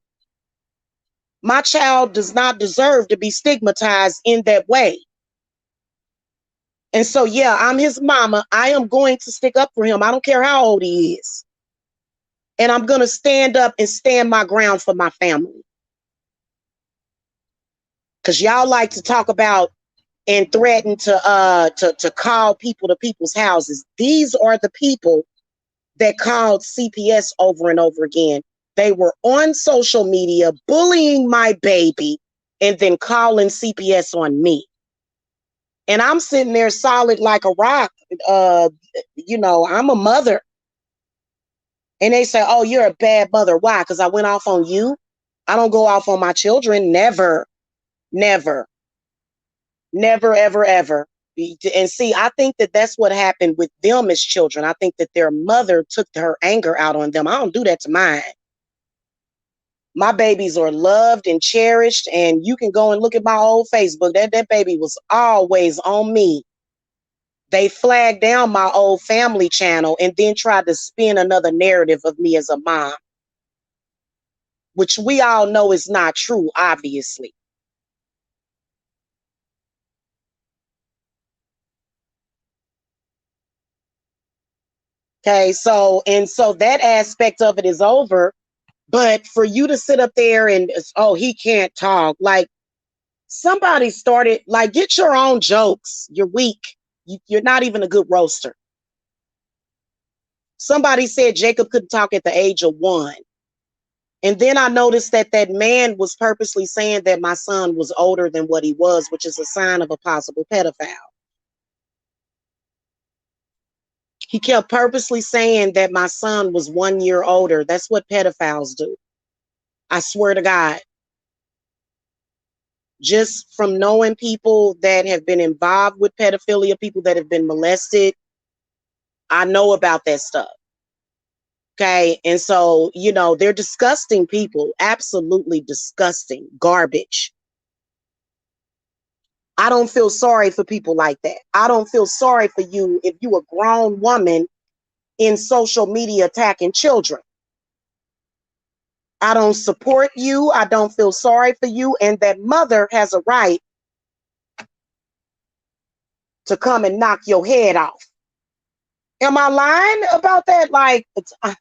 My child does not deserve to be stigmatized in that way. And so, yeah, I'm his mama. I am going to stick up for him. I don't care how old he is. And I'm going to stand up and stand my ground for my family. Because y'all like to talk about and threatened to call people to people's houses. These are the people that called CPS over and over again. They were on social media bullying my baby and then calling CPS on me. And I'm sitting there solid like a rock. I'm a mother. And they say, oh, you're a bad mother. Why? Because I went off on you? I don't go off on my children. Never, never, never, ever, ever. And see, I think that that's what happened with them as children. I think that their mother took her anger out on them. I don't do that to mine. My babies are loved and cherished, and you can go and look at my old Facebook. That baby was always on me. They flagged down my old family channel and then tried to spin another narrative of me as a mom, which we all know is not true, obviously. Okay, so that aspect of it is over. But for you to sit up there and, oh, he can't talk, like somebody started, like, get your own jokes. You're weak. You're not even a good roaster. Somebody said Jacob couldn't talk at the age of 1. And then I noticed that that man was purposely saying that my son was older than what he was, which is a sign of a possible pedophile. He kept purposely saying that my son was 1 year older. That's what pedophiles do. I swear to God. Just from knowing people that have been involved with pedophilia, people that have been molested, I know about that stuff. Okay. And so, they're disgusting people, absolutely disgusting, garbage. I don't feel sorry for people like that. I don't feel sorry for you if you a grown woman in social media attacking children. I don't support you. I don't feel sorry for you. And that mother has a right to come and knock your head off. Am I lying about that? Like, I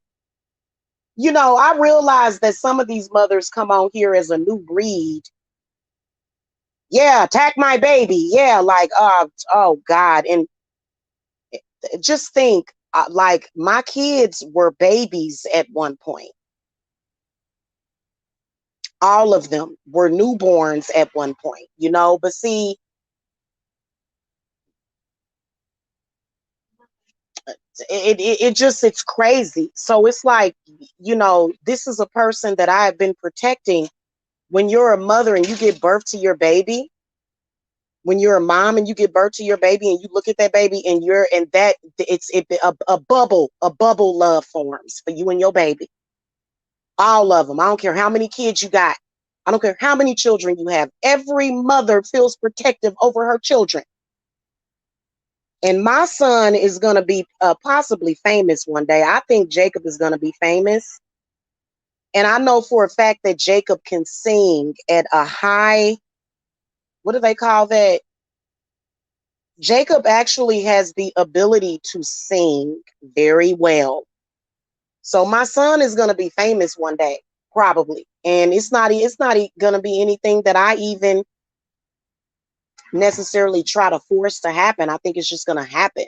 realize that some of these mothers come on here as a new breed. Yeah, attack my baby. Yeah, like, oh God. And just think, like, my kids were babies at one point. All of them were newborns at one point, but see, it's crazy. So it's like, this is a person that I have been protecting. When you're a mother and you give birth to your baby, when you're a mom and you give birth to your baby and you look at that baby and a bubble love forms for you and your baby. All of them. I don't care how many kids you got. I don't care how many children you have. Every mother feels protective over her children. And my son is going to be possibly famous one day. I think Jacob is going to be famous. And I know for a fact that Jacob can sing at a high, what do they call that? Jacob actually has the ability to sing very well. So my son is going to be famous one day, probably. And it's not going to be anything that I even necessarily try to force to happen. I think it's just going to happen.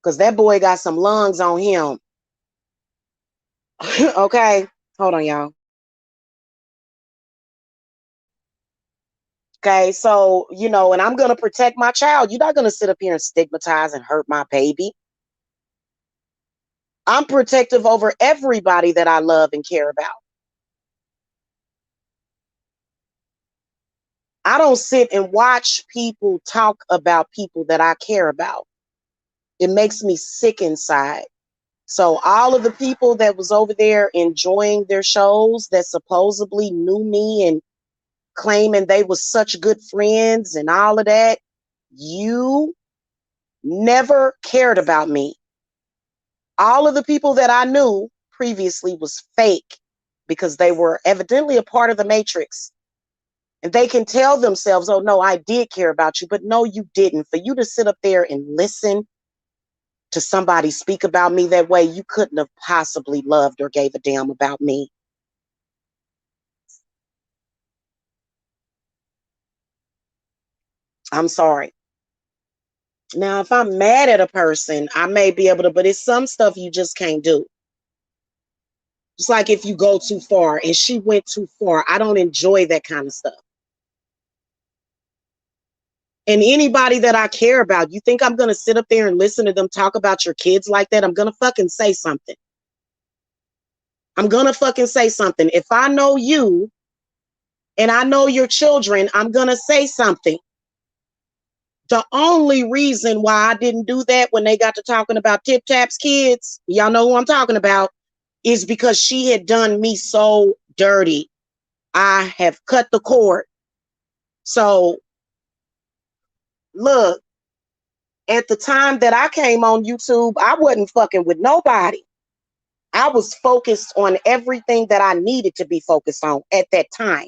Because that boy got some lungs on him. Okay. Hold on, y'all. Okay. So, and I'm going to protect my child. You're not going to sit up here and stigmatize and hurt my baby. I'm protective over everybody that I love and care about. I don't sit and watch people talk about people that I care about. It makes me sick inside. So all of the people that was over there enjoying their shows that supposedly knew me and claiming they was such good friends and all of that, you never cared about me. All of the people that I knew previously was fake because they were evidently a part of the matrix. And they can tell themselves, oh, no, I did care about you. But no, you didn't. For you to sit up there and listen to somebody speak about me that way, you couldn't have possibly loved or gave a damn about me. I'm sorry. Now, if I'm mad at a person, I may be able to, but it's some stuff you just can't do. It's like if you go too far, and she went too far. I don't enjoy that kind of stuff. And anybody that I care about, you think I'm going to sit up there and listen to them talk about your kids like that? I'm going to fucking say something. I'm going to fucking say something. If I know you and I know your children, I'm going to say something. The only reason why I didn't do that when they got to talking about Tip Tap's kids, y'all know who I'm talking about, is because she had done me so dirty. I have cut the cord. So, look, at the time that I came on YouTube, I wasn't fucking with nobody. I was focused on everything that I needed to be focused on at that time.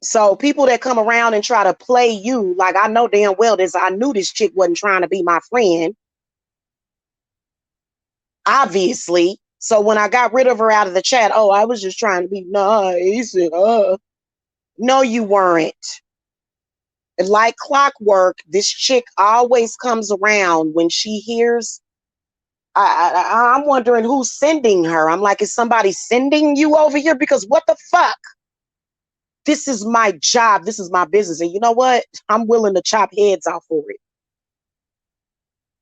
So people that come around and try to play you, like I know damn well this, I knew this chick wasn't trying to be my friend. Obviously. So when I got rid of her out of the chat, oh, I was just trying to be nice. No, you weren't. Like clockwork, this chick always comes around when she hears. I'm wondering who's sending her. I'm like, is somebody sending you over here? Because what the fuck? This is my job. This is my business. And you know what? I'm willing to chop heads off for it.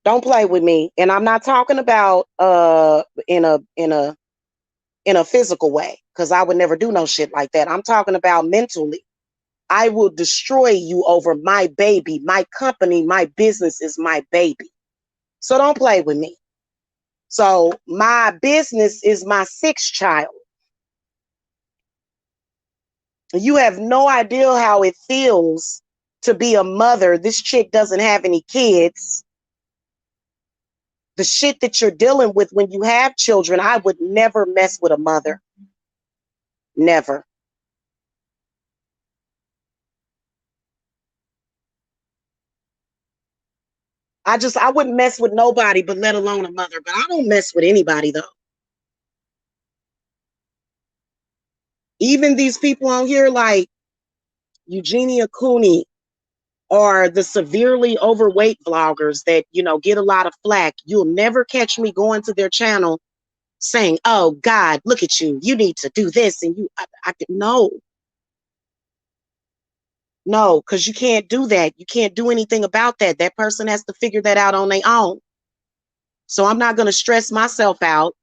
Don't play with me. And I'm not talking about in a physical way, because I would never do no shit like that. I'm talking about mentally. I will destroy you over my baby. My company, my business is my baby. So don't play with me. So my business is my sixth child. You have no idea how it feels to be a mother. This chick doesn't have any kids. The shit that you're dealing with when you have children, I would never mess with a mother. Never. I wouldn't mess with nobody, but let alone a mother. But I don't mess with anybody, though. Even these people on here like Eugenia Cooney or the severely overweight vloggers that, get a lot of flack. You'll never catch me going to their channel saying, oh, God, look at you. You need to do this. And no, because you can't do that. You can't do anything about that. That person has to figure that out on their own. So I'm not going to stress myself out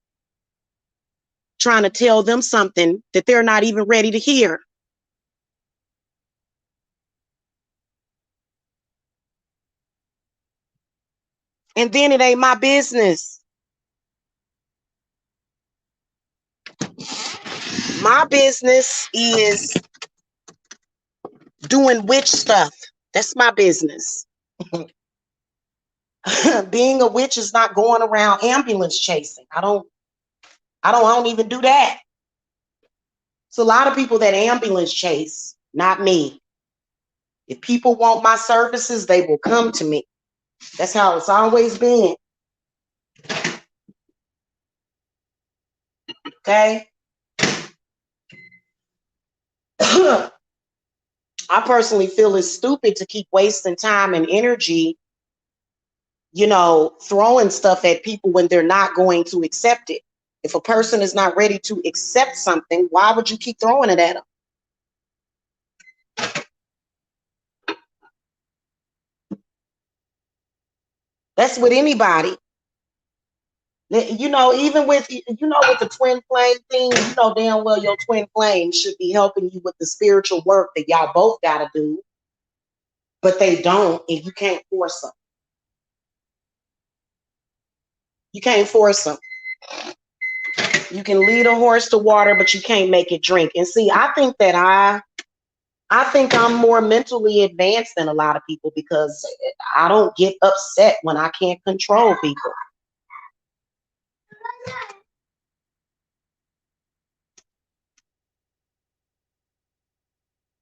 trying to tell them something that they're not even ready to hear. And then it ain't my business. My business is doing witch stuff. That's my business. Being a witch is not going around ambulance chasing. I don't even do that. It's a lot of people that ambulance chase, not me. If people want my services, they will come to me. That's how it's always been. Okay? I personally feel it's stupid to keep wasting time and energy, throwing stuff at people when they're not going to accept it. If a person is not ready to accept something, why would you keep throwing it at them? That's with anybody. Even with the twin flame thing, damn well your twin flame should be helping you with the spiritual work that y'all both got to do, but they don't, and you can't force them. You can't force them. You can lead a horse to water, but you can't make it drink. And see, I think I'm more mentally advanced than a lot of people because I don't get upset when I can't control people.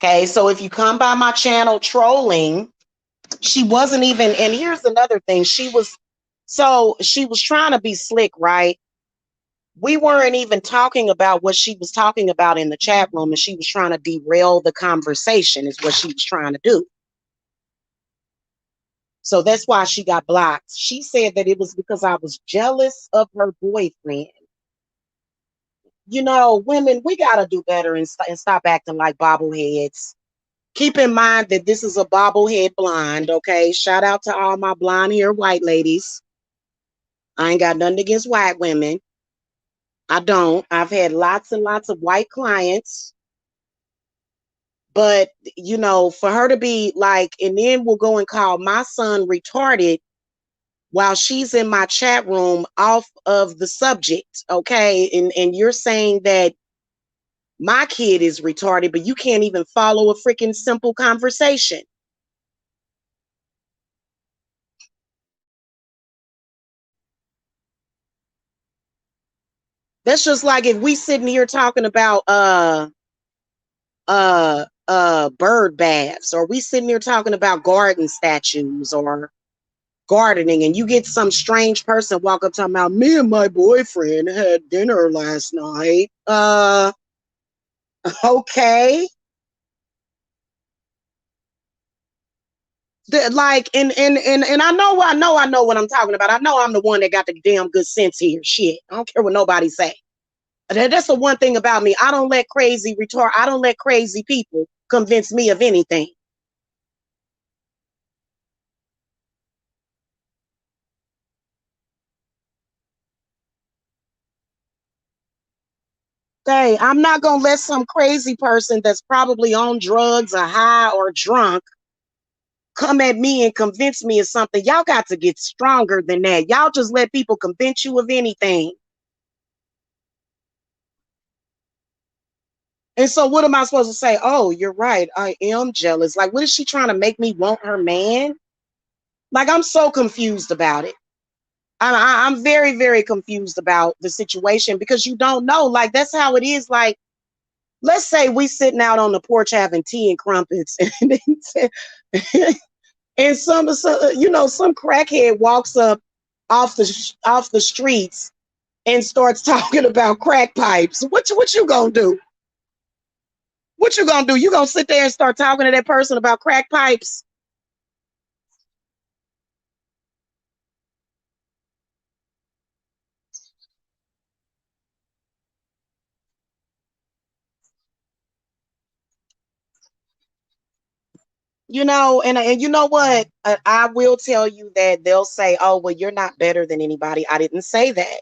Okay, so if you come by my channel trolling, she wasn't even, and here's another thing, she was trying to be slick, right? We weren't even talking about what she was talking about in the chat room, and she was trying to derail the conversation, is what she was trying to do. So that's why she got blocked. She said that it was because I was jealous of her boyfriend. You know, women, we got to do better and stop acting like bobbleheads. Keep in mind that this is a bobblehead blonde, okay? Shout out to all my blonde hair white ladies. I ain't got nothing against white women. I don't. I've had lots and lots of white clients. But, you know, for her to be like, and then we'll go and call my son retarded while she's in my chat room off of the subject, okay? And you're saying that my kid is retarded, but you can't even follow a freaking simple conversation. That's just like if we sitting here talking about bird baths, or we sitting here talking about garden statues or gardening, and you get some strange person walk up talking about me and my boyfriend had dinner last night. Okay. Like and I know what I'm talking about. I know I'm the one that got the damn good sense here. Shit. I don't care what nobody say. That's the one thing about me. I don't let crazy people convince me of anything. Okay, I'm not gonna let some crazy person that's probably on drugs or high or drunk come at me and convince me of something. Y'all got to get stronger than that. Y'all just let people convince you of anything. And so what am I supposed to say? Oh, you're right. I am jealous. Like, what is she trying to make me want her man? Like, I'm so confused about it. I'm very, very confused about the situation because you don't know. Like, that's how it is. Like, let's say we sitting out on the porch having tea and crumpets, and some crackhead walks up off the streets and starts talking about crack pipes. What you gonna do? What you gonna do? You gonna sit there and start talking to that person about crack pipes? You know, and you know what? I will tell you that they'll say, "Oh, well, you're not better than anybody." I didn't say that.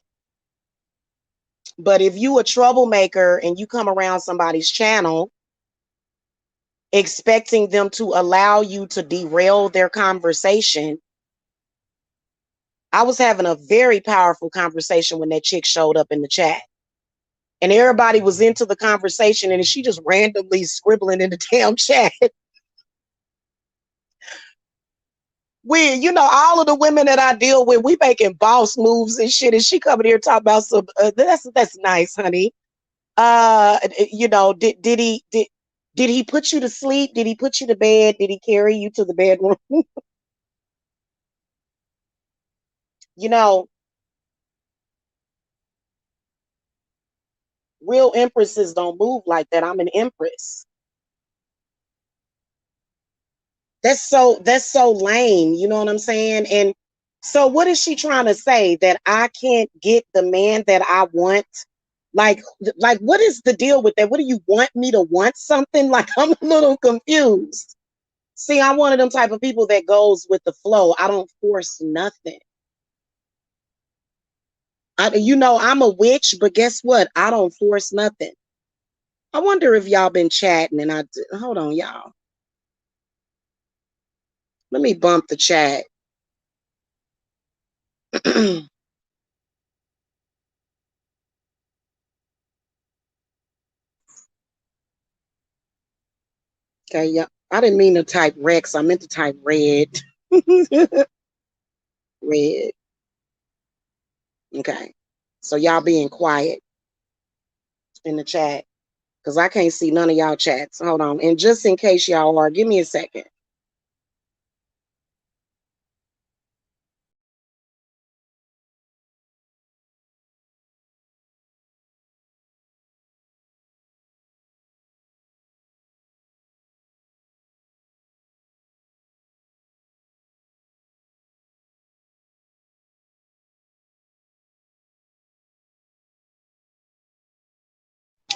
But if you a troublemaker and you come around somebody's channel expecting them to allow you to derail their conversation, I was having a very powerful conversation when that chick showed up in the chat. And everybody was into the conversation, and she just randomly scribbling in the damn chat. All of the women that I deal with, we making boss moves and shit, and she coming here talking about some. That's nice, honey. Did he put you to sleep? Did he put you to bed? Did he carry you to the bedroom? you know, Real empresses don't move like that. I'm an empress. That's so lame. You know what I'm saying? And so what is she trying to say? That I can't get the man that I want? Like, like what is the deal with that? What do you want me to want something? Like, I'm a little confused. See, I'm one of them type of people that goes with the flow. I don't force nothing. I'm a witch, but guess what? I don't force nothing. I wonder if y'all been chatting and hold on, y'all. Let me bump the chat. Okay, yeah. I didn't mean to type Rex. I meant to type red. Red. Okay. So y'all being quiet in the chat because I can't see none of y'all chats. Hold on. And just in case y'all are, give me a second.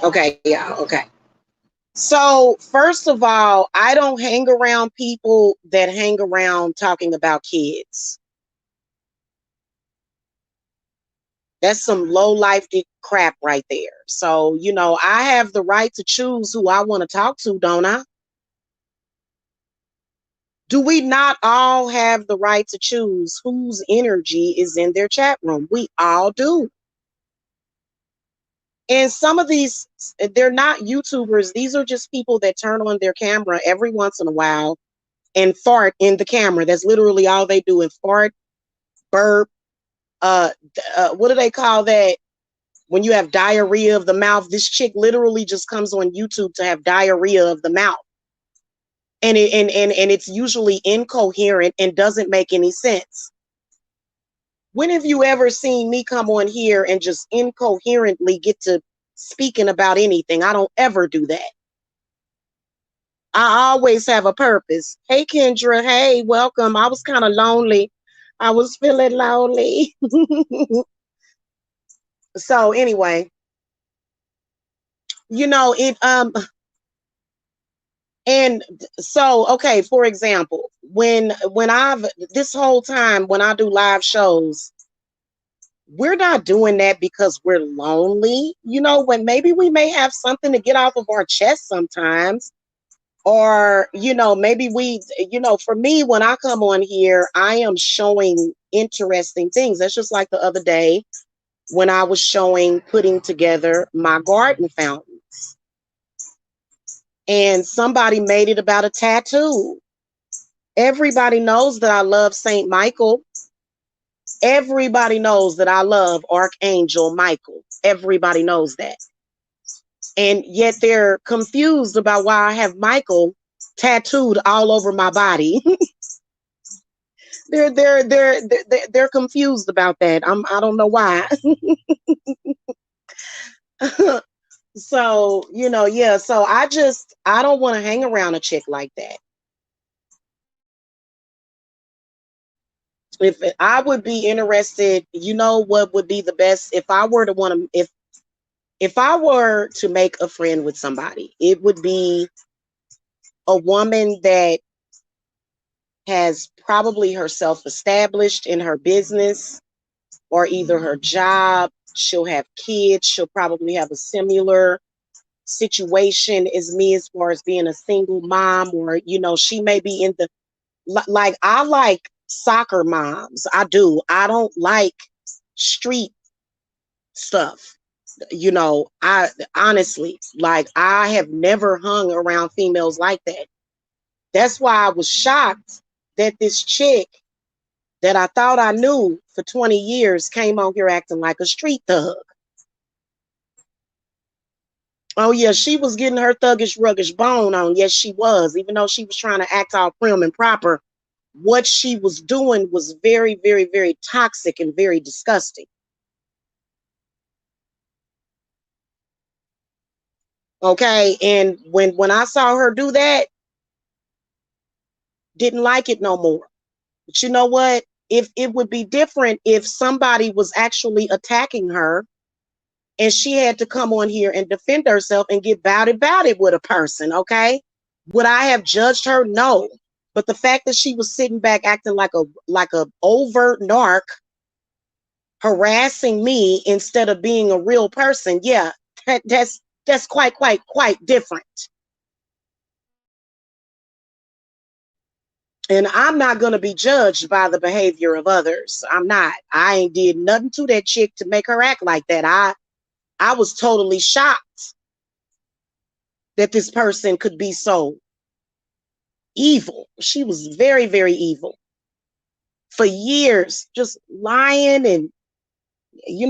Okay, yeah, okay. So, first of all, I don't hang around people that hang around talking about kids. That's some low life crap right there. So, I have the right to choose who I want to talk to, don't I? Do we not all have the right to choose whose energy is in their chat room? We all do. And some of these, they're not YouTubers. These are just people that turn on their camera every once in a while and fart in the camera. That's literally all they do, is fart, burp. What do they call that? When you have diarrhea of the mouth, this chick literally just comes on YouTube to have diarrhea of the mouth. And it's usually incoherent and doesn't make any sense. When have you ever seen me come on here and just incoherently get to speaking about anything? I don't ever do that. I always have a purpose. Hey, Kendra. Hey, welcome. I was kind of lonely. I was feeling lonely. So anyway, it and so okay, for example, when I've this whole time when I do live shows, we're not doing that because we're lonely. When maybe we may have something to get off of our chest sometimes, or maybe for me, when I come on here, I am showing interesting things. That's just like the other day when I was showing putting together my garden fountains, and somebody made it about a tattoo. Everybody knows that I love Saint Michael. Everybody knows that I love Archangel Michael. Everybody knows that. And yet they're confused about why I have Michael tattooed all over my body. they're confused about that. I don't know why. So, yeah. So I don't want to hang around a chick like that. If I would be interested, what would be the best if I were to want to if I were to make a friend with somebody, it would be a woman that has probably herself established in her business or either her job. She'll have kids. She'll probably have a similar situation as me as far as being a single mom, or, she may be in the, like, I like soccer moms. I do. I don't like street stuff. I honestly, like, I have never hung around females like that. That's why I was shocked that this chick that I thought I knew for 20 years came on here acting like a street thug. Oh, yeah, she was getting her thuggish, ruggish bone on. Yes, she was. Even though she was trying to act all prim and proper, what she was doing was very, very, very toxic and very disgusting. Okay, and when I saw her do that, didn't like it no more. But you know what? If it would be different if somebody was actually attacking her and she had to come on here and defend herself and get about it with a person, okay? Would I have judged her? No. But the fact that she was sitting back acting like a overt narc, harassing me instead of being a real person, yeah, that's quite different. And I'm not going to be judged by the behavior of others. I'm not. I ain't did nothing to that chick to make her act like that. I was totally shocked that this person could be so evil. She was very, very evil for years, just lying. And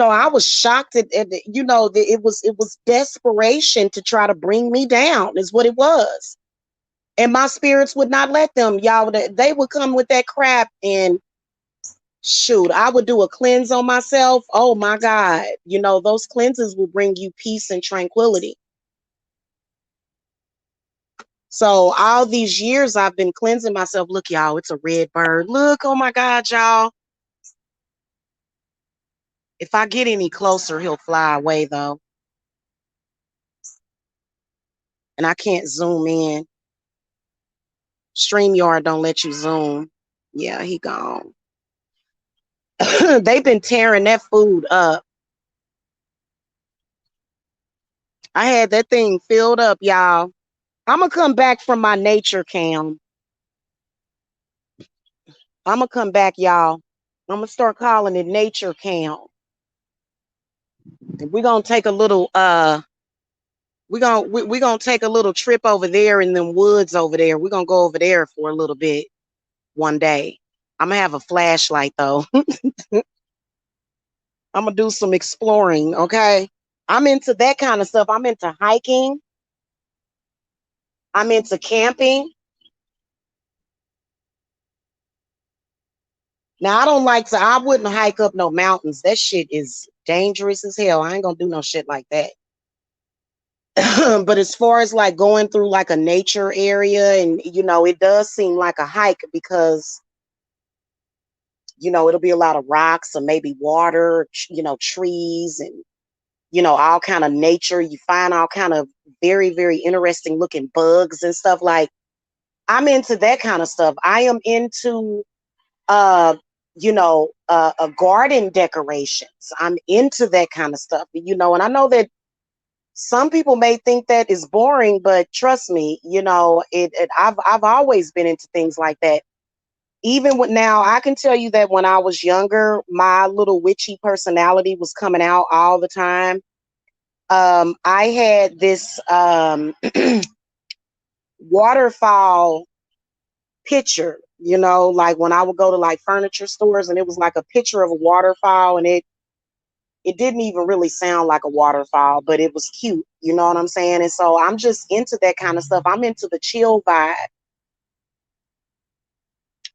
I was shocked at it was desperation to try to bring me down is what it was. And my spirits would not let them. Y'all, they would come with that crap, and shoot, I would do a cleanse on myself. Oh my God. Those cleanses will bring you peace and tranquility. So all these years I've been cleansing myself. Look, y'all, it's a red bird. Look, oh my God, y'all. If I get any closer, he'll fly away though. And I can't zoom in. StreamYard don't let you zoom. Yeah, he gone. They've been tearing that food up. I had that thing filled up, y'all. I'm gonna come back from my nature cam. I'm gonna come back, y'all. I'm gonna start calling it nature cam. We're gonna take a little we're gonna take a little trip over there in them woods over there. We're gonna go over there for a little bit one day. I'm gonna have a flashlight though. I'm gonna do some exploring, okay? I'm into that kind of stuff. I'm into hiking. I'm into camping. Now I wouldn't hike up no mountains. That shit is dangerous as hell. I ain't gonna do no shit like that. But as far as like going through like a nature area, and it does seem like a hike because it'll be a lot of rocks or maybe water, trees and all kind of nature. You find all kind of very, very interesting looking bugs and stuff. Like, I'm into that kind of stuff. I am into garden decorations. I'm into that kind of stuff, and I know that some people may think that is boring, but trust me, I've always been into things like that. Even with now, I can tell you that when I was younger, my little witchy personality was coming out all the time. I had this waterfall picture, like when I would go to like furniture stores and it was like a picture of a waterfall, and it didn't even really sound like a waterfall, but it was cute. You know what I'm saying? And so I'm just into that kind of stuff. I'm into the chill vibe.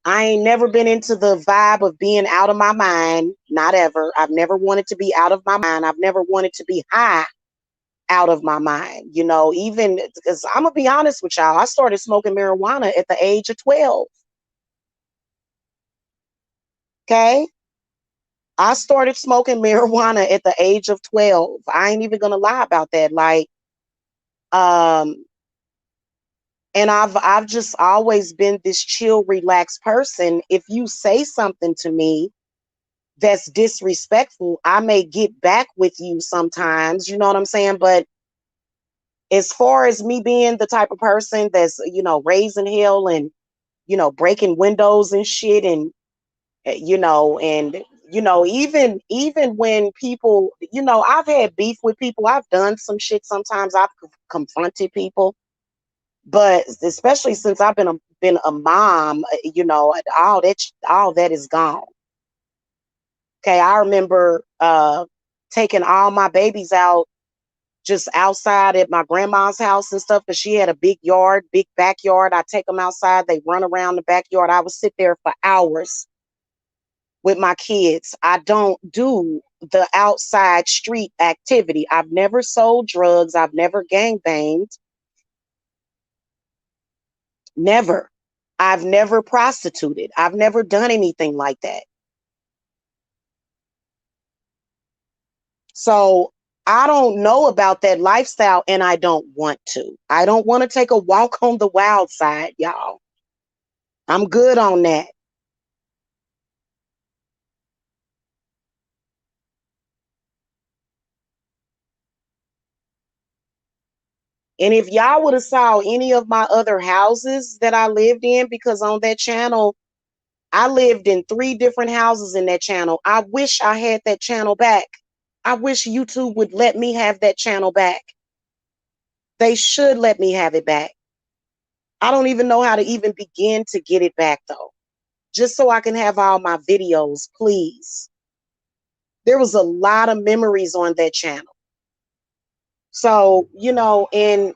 I ain't never been into the vibe of being out of my mind. Not ever. I've never wanted to be out of my mind. I've never wanted to be high out of my mind. Even because I'm going to be honest with y'all, I started smoking marijuana at the age of 12. Okay. I started smoking marijuana at the age of 12. I ain't even going to lie about that. Like, um, and I've just always been this chill, relaxed person. If you say something to me that's disrespectful, I may get back with you sometimes, you know what I'm saying? But as far as me being the type of person that's, raising hell and, breaking windows and shit and, even when people, I've had beef with people. I've done some shit. Sometimes I've confronted people, but especially since I've been a mom, all that is gone. Okay, I remember taking all my babies out just outside at my grandma's house and stuff, because she had a big yard, big backyard. I take them outside, they run around the backyard. I would sit there for hours with my kids. I don't do the outside street activity. I've never sold drugs. I've never gangbanged. Never. I've never prostituted. I've never done anything like that. So I don't know about that lifestyle, and I don't want to. I don't want to take a walk on the wild side, y'all. I'm good on that. And if y'all would have saw any of my other houses that I lived in, because on that channel, I lived in 3 different houses in that channel. I wish I had that channel back. I wish YouTube would let me have that channel back. They should let me have it back. I don't even know how to even begin to get it back though. Just so I can have all my videos, please. There was a lot of memories on that channel. So, and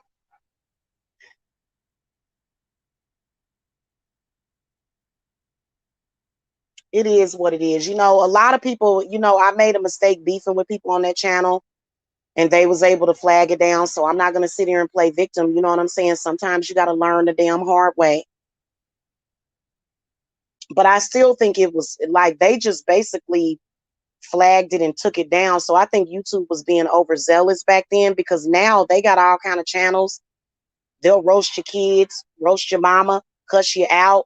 it is what it is. A lot of people, I made a mistake beefing with people on that channel, and they was able to flag it down. So I'm not going to sit here and play victim. You know what I'm saying? Sometimes you got to learn the damn hard way. But I still think it was like they just basically flagged it and took it down. So I think YouTube was being overzealous back then, because now they got all kind of channels They'll roast your kids, roast your mama, cuss you out,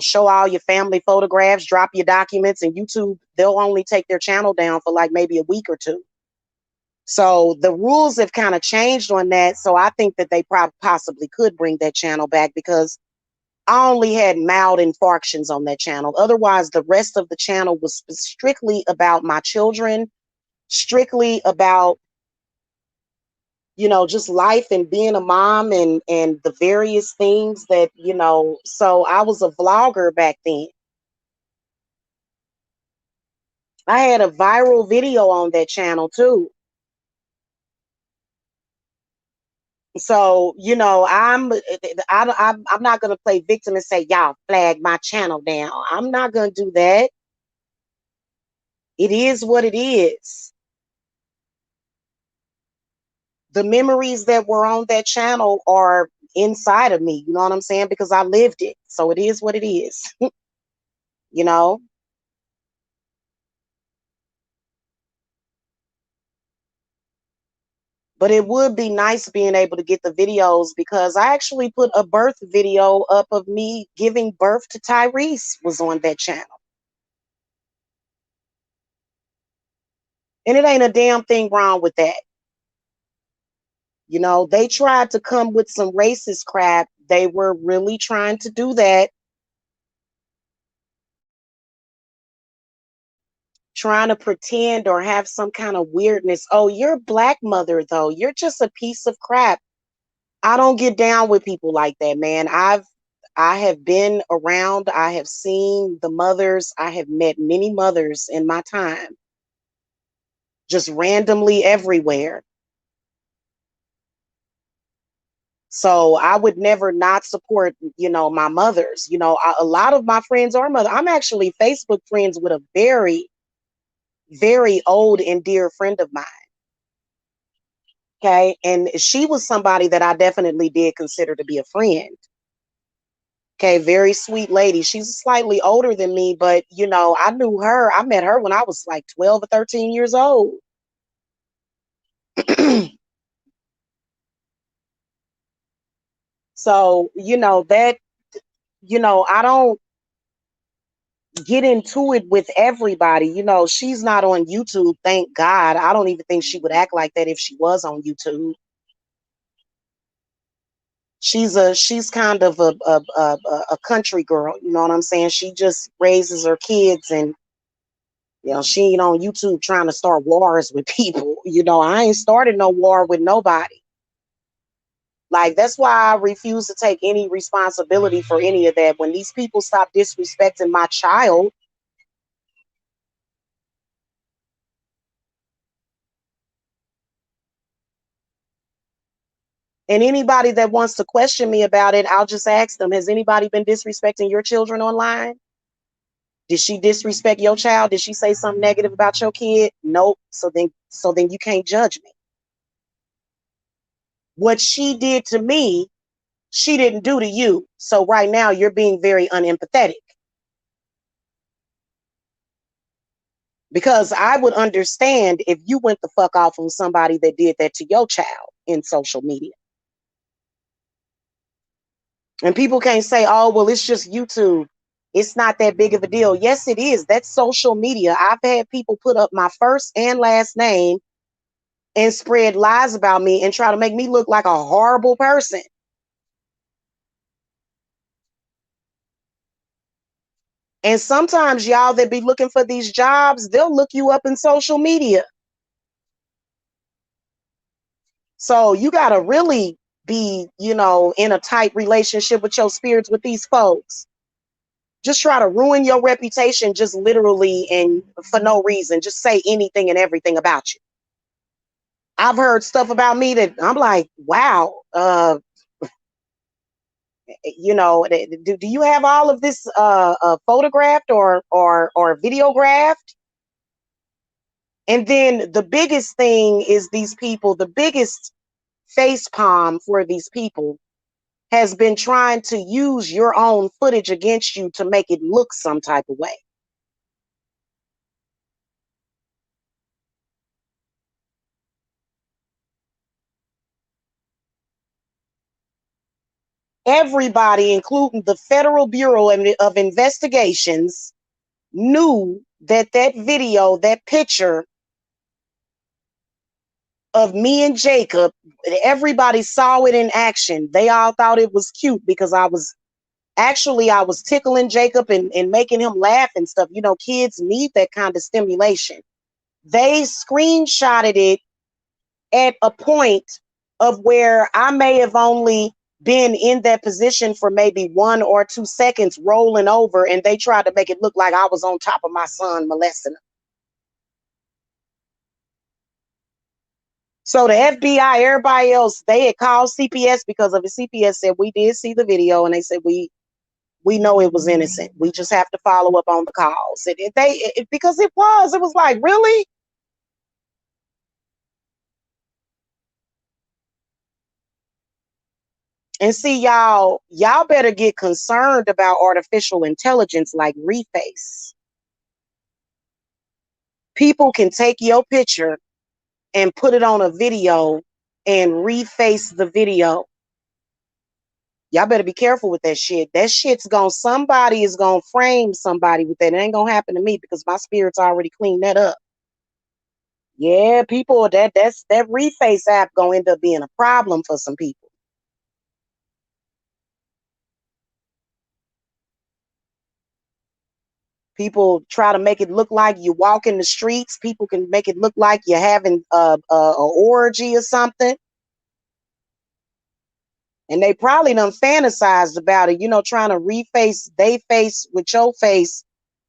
show all your family photographs, drop your documents, and YouTube, they'll only take their channel down for like maybe a week or two. So the rules have kind of changed on that. So I think that they possibly could bring that channel back, because I only had mild infarctions on that channel. Otherwise, the rest of the channel was strictly about my children, strictly about, just life and being a mom, and the various things that, so I was a vlogger back then. I had a viral video on that channel too. So, I'm not going to play victim and say, y'all flag my channel down. I'm not going to do that. It is what it is. The memories that were on that channel are inside of me. You know what I'm saying? Because I lived it. So it is what it is. you know? But it would be nice being able to get the videos, because I actually put a birth video up of me giving birth to Tyrese was on that channel. And it ain't a damn thing wrong with that. They tried to come with some racist crap. They were really trying to do that. Trying to pretend or have some kind of weirdness. Oh, you're a black mother, though. You're just a piece of crap. I don't get down with people like that, man. I have been around. I have seen the mothers. I have met many mothers in my time, just randomly everywhere. So I would never not support, my mothers. A lot of my friends are mother. I'm actually Facebook friends with a very, very old and dear friend of mine. Okay. And she was somebody that I definitely did consider to be a friend. Okay. Very sweet lady. She's slightly older than me, but I knew her. I met her when I was like 12 or 13 years old. So, I don't get into it with everybody. She's not on YouTube, thank God. I don't even think she would act like that if she was on YouTube. She's kind of a country girl, you know what I'm saying? She just raises her kids, and she ain't on YouTube trying to start wars with people. I ain't started no war with nobody. Like, that's why I refuse to take any responsibility for any of that. When these people stop disrespecting my child, and anybody that wants to question me about it, I'll just ask them, has anybody been disrespecting your children online? Did she disrespect your child? Did she say something negative about your kid? Nope. So then you can't judge me. What she did to me, she didn't do to you. So right now you're being very unempathetic. Because I would understand if you went the fuck off on somebody that did that to your child in social media. And people can't say, oh, well, it's just YouTube. It's not that big of a deal. Yes, it is. That's social media. I've had people put up my first and last name and spread lies about me and try to make me look like a horrible person. And sometimes y'all that be looking for these jobs, they'll look you up in social media. So you got to really be, in a tight relationship with your spirits with these folks. Just try to ruin your reputation, just literally, and for no reason. Just say anything and everything about you. I've heard stuff about me that I'm like, wow, do you have all of this photographed or videographed? And then the biggest thing is these people, the biggest face palm for these people has been trying to use your own footage against you to make it look some type of way. Everybody, including the Federal Bureau of Investigations, knew that that video, that picture of me and Jacob, everybody saw it in action. They all thought it was cute because I was tickling Jacob and making him laugh and stuff. You know, kids need that kind of stimulation. They screenshotted it at a point of where I may have only been in that position for maybe 1 or 2 seconds rolling over, and they tried to make it look like I was on top of my son molesting him. So the FBI, everybody else, they had called CPS because of it. CPS said, we did see the video, and they said, we know it was innocent. We just have to follow up on the calls. Because it was like, really? And see, y'all better get concerned about artificial intelligence like Reface. People can take your picture and put it on a video and reface the video. Y'all better be careful with that shit. That shit's somebody is gonna frame somebody with that. It ain't gonna happen to me because my spirit's already cleaned that up. Yeah, people, that Reface app gonna end up being a problem for some people. People try to make it look like you walk in the streets. People can make it look like you're having a orgy or something. And they probably done fantasized about it, you know, trying to reface they face with your face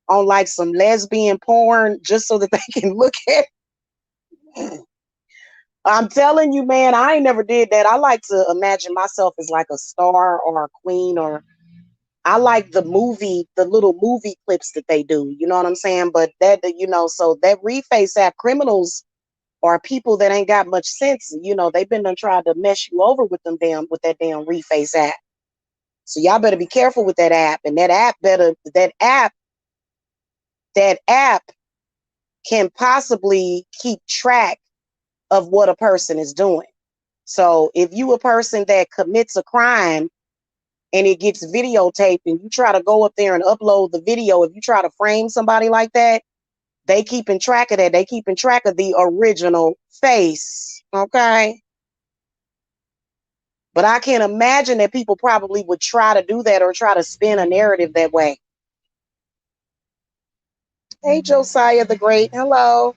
on like some lesbian porn just so that they can look at it. I'm telling you, man, I ain't never did that. I like to imagine myself as like a star or a queen, or I like the little movie clips that they do. You know what I'm saying? But that, you know, so that Reface app, criminals or people that ain't got much sense, you know, they've been done tried to mess you over with that damn Reface app. So y'all better be careful with that app. And that app can possibly keep track of what a person is doing. So if you a person that commits a crime and it gets videotaped and you try to go up there and upload the video, if you try to frame somebody like that, they keeping track of that. They keeping track of the original face. Okay. But I can't imagine that people probably would try to do that or try to spin a narrative that way. Hey, Josiah the Great. Hello.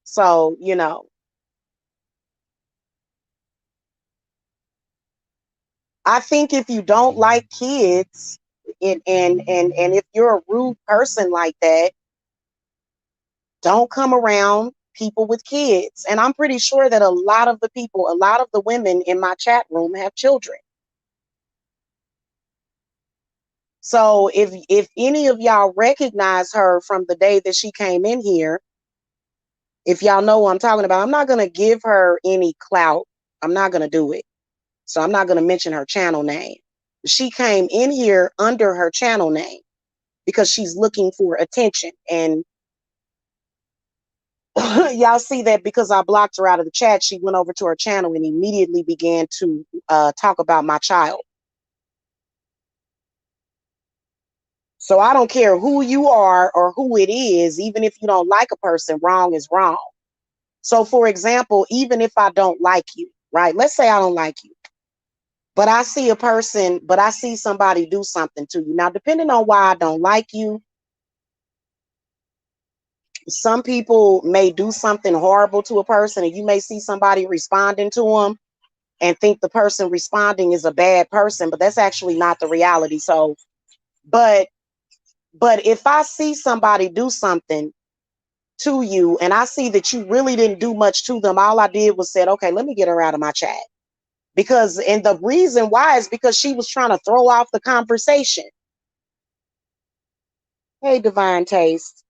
So, you know, I think if you don't like kids and if you're a rude person like that, don't come around people with kids. And I'm pretty sure that a lot of the women in my chat room have children. So if any of y'all recognize her from the day that she came in here, if y'all know what I'm talking about, I'm not going to give her any clout. I'm not going to do it. So I'm not going to mention her channel name. She came in here under her channel name because she's looking for attention. And y'all see that because I blocked her out of the chat, she went over to her channel and immediately began to talk about my child. So I don't care who you are or who it is, even if you don't like a person, wrong is wrong. So for example, even if I don't like you, right? Let's say I don't like you, but I see somebody do something to you. Now, depending on why I don't like you, some people may do something horrible to a person and you may see somebody responding to them and think the person responding is a bad person, but that's actually not the reality. So, but if I see somebody do something to you and I see that you really didn't do much to them, all I did was said, okay, let me get her out of my chat. And the reason why is because she was trying to throw off the conversation. Hey, Divine Taste.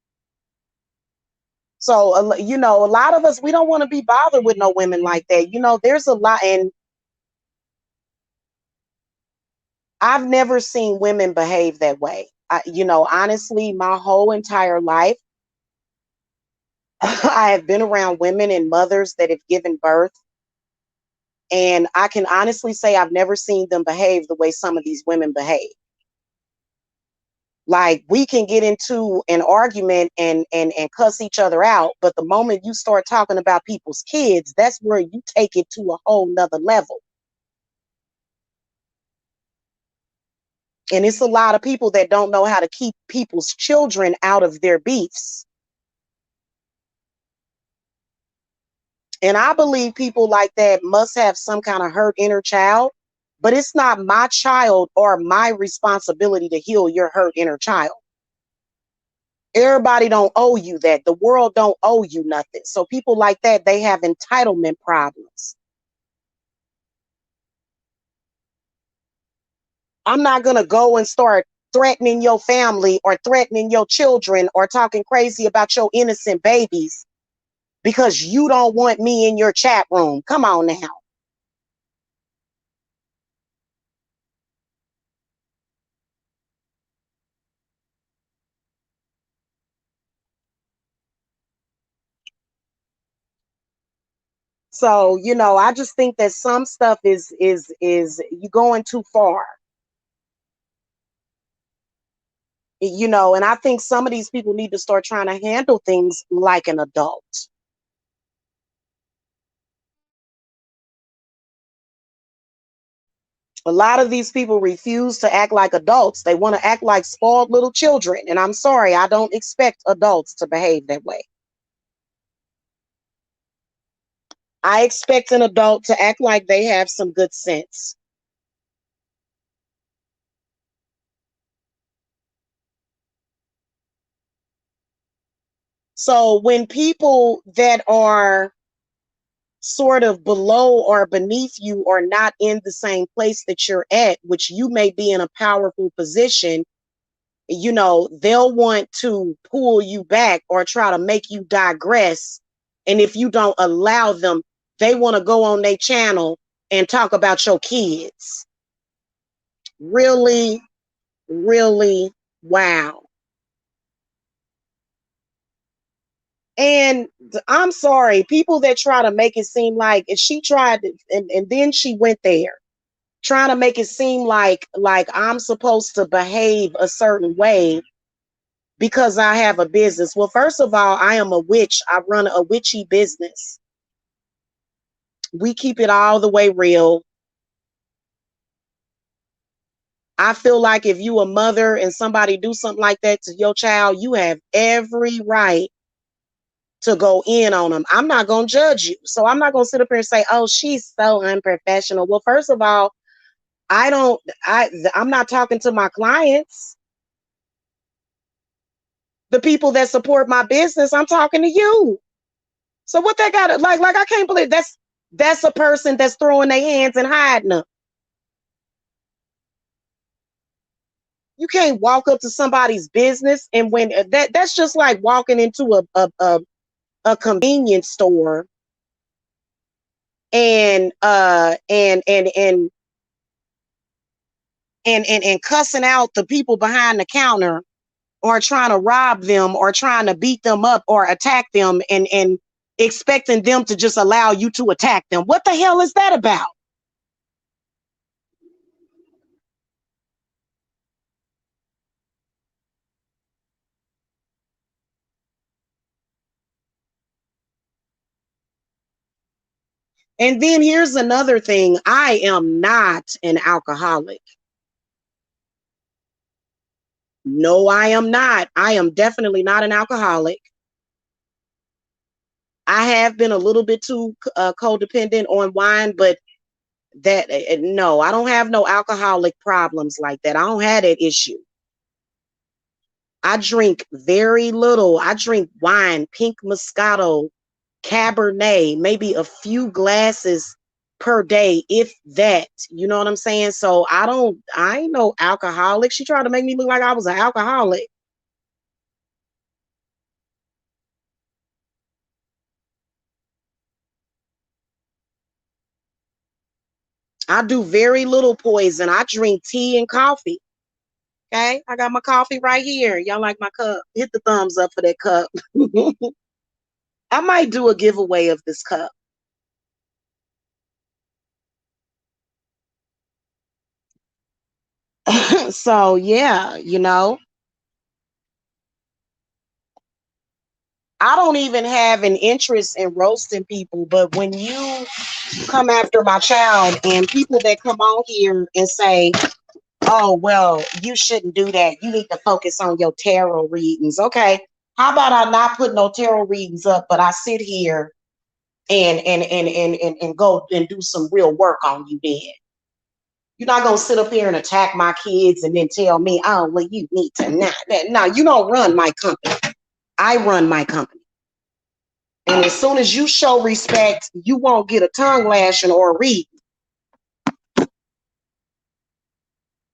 So, you know, a lot of us, we don't want to be bothered with no women like that. You know, there's a lot, and I've never seen women behave that way. You know, honestly, my whole entire life, I have been around women and mothers that have given birth And I can honestly say I've never seen them behave the way some of these women behave. Like, we can get into an argument and cuss each other out, but the moment you start talking about people's kids, that's where you take it to a whole nother level. And it's a lot of people that don't know how to keep people's children out of their beefs. And I believe people like that must have some kind of hurt inner child, but it's not my child or my responsibility to heal your hurt inner child. Everybody don't owe you that. The world don't owe you nothing. So people like that, they have entitlement problems. I'm not going to go and start threatening your family or threatening your children or talking crazy about your innocent babies because you don't want me in your chat room. Come on now. So, I just think that some stuff is you going too far. And I think some of these people need to start trying to handle things like an adult. A lot of these people refuse to act like adults. They want to act like spoiled little children. And I'm sorry, I don't expect adults to behave that way. I expect an adult to act like they have some good sense. So when people that are sort of below or beneath you or not in the same place that you're at, which you may be in a powerful position, they'll want to pull you back or try to make you digress. And if you don't allow them, they want to go on their channel and talk about your kids. Really, really, wow. And I'm sorry, people that try to make it seem like if she tried and then she went there trying to make it seem like I'm supposed to behave a certain way because I have a business. Well, first of all, I am a witch. I run a witchy business. We keep it all the way real. I feel like if you a mother and somebody do something like that to your child, you have every right to go in on them. I'm not going to judge you. So I'm not going to sit up here and say, oh, she's so unprofessional. Well, first of all, I'm not talking to my clients. The people that support my business, I'm talking to you. So what they got like I can't believe that's a person that's throwing their hands and hiding them. You can't walk up to somebody's business and when that's just like walking into a convenience store and and cussing out the people behind the counter or trying to rob them or trying to beat them up or attack them and expecting them to just allow you to attack them. What the hell is that about? And then here's another thing. I am not an alcoholic. No, I am not. I am definitely not an alcoholic. I have been a little bit too codependent on wine, but no, I don't have no alcoholic problems like that. I don't have that issue. I drink very little. I drink wine, pink Moscato, Cabernet, maybe a few glasses per day, if that. You know what I'm saying? So I ain't no alcoholic. She tried to make me look like I was an alcoholic. I do very little poison. I drink tea and coffee. Okay, I got my coffee right here. Y'all like my cup? Hit the thumbs up for that cup. I might do a giveaway of this cup. So yeah, I don't even have an interest in roasting people, but when you come after my child and people that come on here and say, oh, well, you shouldn't do that. You need to focus on your tarot readings. Okay. How about I not put no tarot readings up, but I sit here and go and do some real work on you then. You're not gonna sit up here and attack my kids and then tell me, oh, well, you need to not. No, you don't run my company. I run my company. And as soon as you show respect, you won't get a tongue lashing or a read.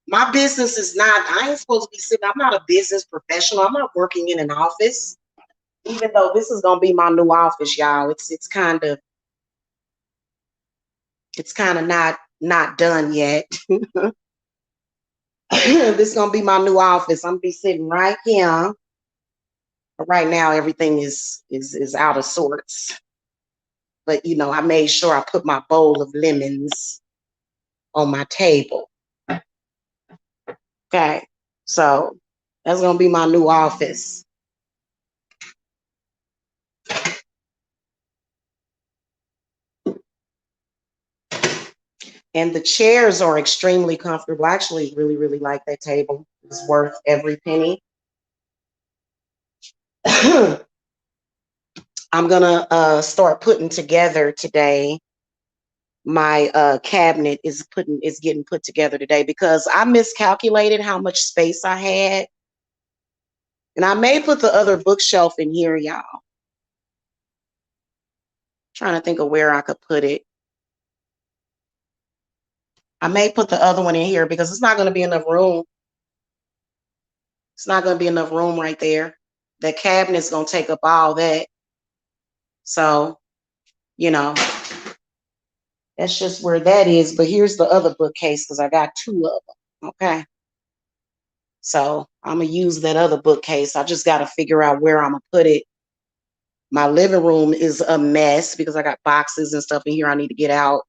My business is not, I ain't supposed to be sitting, I'm not a business professional. I'm not working in an office. Even though this is gonna be my new office, y'all. It's kind of not done yet. This is gonna be my new office. I'm gonna be sitting right here. But right now everything is out of sorts. But I made sure I put my bowl of lemons on my table. Okay. So that's gonna be my new office. And the chairs are extremely comfortable. I actually really, really like that table. It's worth every penny. I'm gonna start putting together today. My cabinet is getting put together today because I miscalculated how much space I had. And I may put the other bookshelf in here, y'all. Trying to think of where I could put it. I may put the other one in here because it's not going to be enough room. It's not going to be enough room right there. The cabinet's going to take up all that. So, that's just where that is. But here's the other bookcase because I got two of them. Okay. So I'm going to use that other bookcase. I just got to figure out where I'm going to put it. My living room is a mess because I got boxes and stuff in here I need to get out.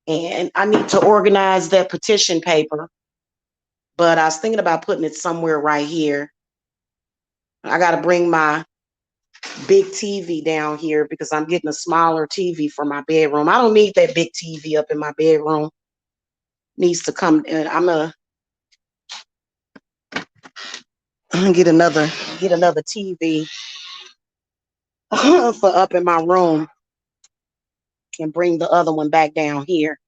And I need to organize that petition paper. But I was thinking about putting it somewhere right here. I got to bring my big TV down here because I'm getting a smaller TV for my bedroom. I don't need that big TV up in my bedroom. Needs to come. I'm gonna get another TV for up in my room and bring the other one back down here.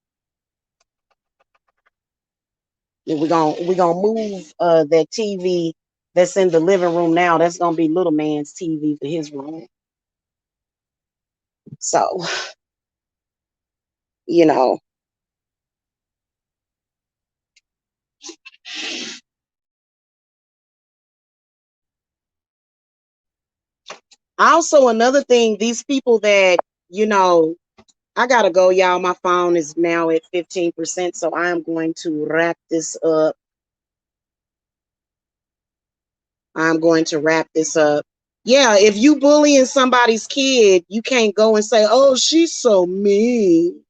And we're gonna move that TV that's in the living room now. That's gonna be little man's TV for his room. So, Also, another thing, these people that, I gotta go, y'all. My phone is now at 15%, so I am going to wrap this up. Yeah, if you bullying somebody's kid, you can't go and say, oh, she's so mean.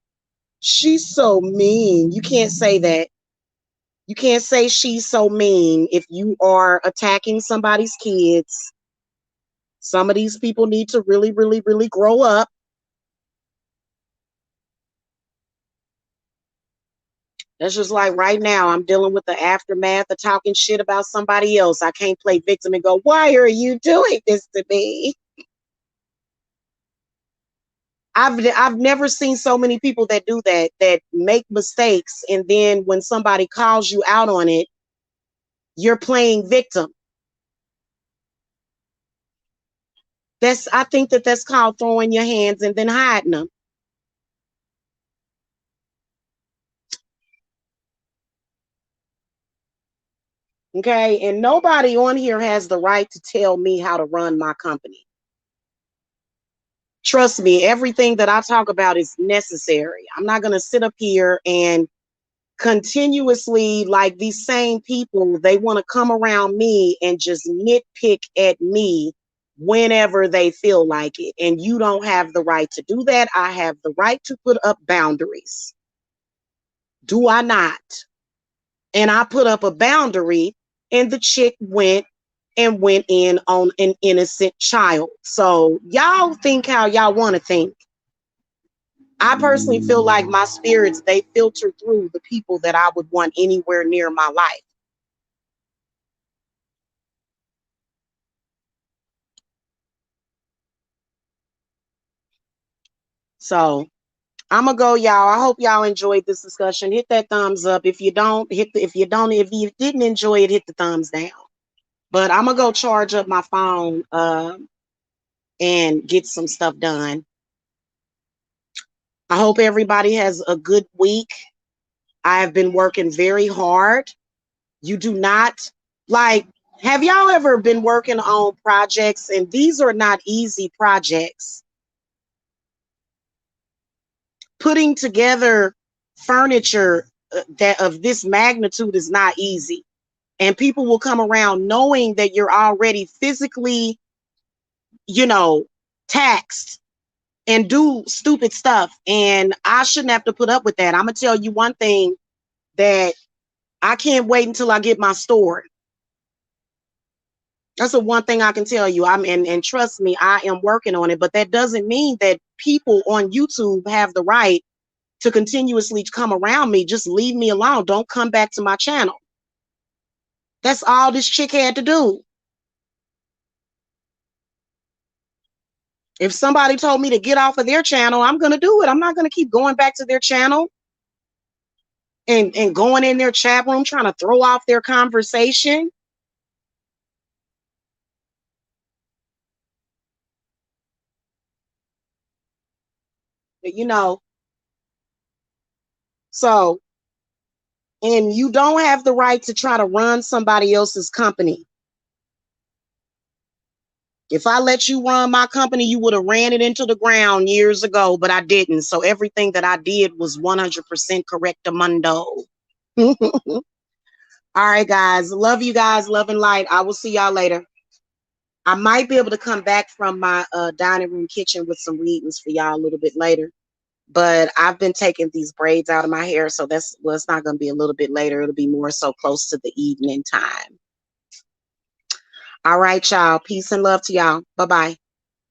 She's so mean. You can't say that. You can't say she's so mean if you are attacking somebody's kids. Some of these people need to really, really, really grow up. That's just like right now, I'm dealing with the aftermath of talking shit about somebody else. I can't play victim and go, why are you doing this to me? I've never seen so many people that do that make mistakes, and then when somebody calls you out on it, you're playing victim. I think that's called throwing your hands and then hiding them. Okay, and nobody on here has the right to tell me how to run my company. Trust me, everything that I talk about is necessary. I'm not going to sit up here and continuously, like these same people, they want to come around me and just nitpick at me whenever they feel like it. And you don't have the right to do that. I have the right to put up boundaries. Do I not? And I put up a boundary, and the chick went in on an innocent child. So y'all think how y'all want to think. I personally feel like my spirits, they filter through the people that I would want anywhere near my life. So I'm gonna go, y'all. I hope y'all enjoyed this discussion. Hit that thumbs up. If you don't, if you didn't enjoy it, hit the thumbs down. But I'm gonna go charge up my phone and get some stuff done. I hope everybody has a good week. I have been working very hard. You do not like, have y'all ever been working on projects? And these are not easy projects. Putting together furniture that of this magnitude is not easy. And people will come around knowing that you're already physically, taxed and do stupid stuff. And I shouldn't have to put up with that. I'm going to tell you one thing, that I can't wait until I get my store. That's the one thing I can tell you. And trust me, I am working on it. But that doesn't mean that people on YouTube have the right to continuously come around me. Just leave me alone. Don't come back to my channel. That's all this chick had to do. If somebody told me to get off of their channel, I'm going to do it. I'm not going to keep going back to their channel and going in their chat room trying to throw off their conversation. So, and you don't have the right to try to run somebody else's company. If I let you run my company, you would have ran it into the ground years ago, but I didn't. So everything that I did was 100% correctamundo. All right, guys. Love you guys. Love and light. I will see y'all later. I might be able to come back from my dining room kitchen with some readings for y'all a little bit later. But I've been taking these braids out of my hair, so it's not going to be a little bit later. It'll be more so close to the evening time. All right, y'all. Peace and love to y'all. Bye-bye.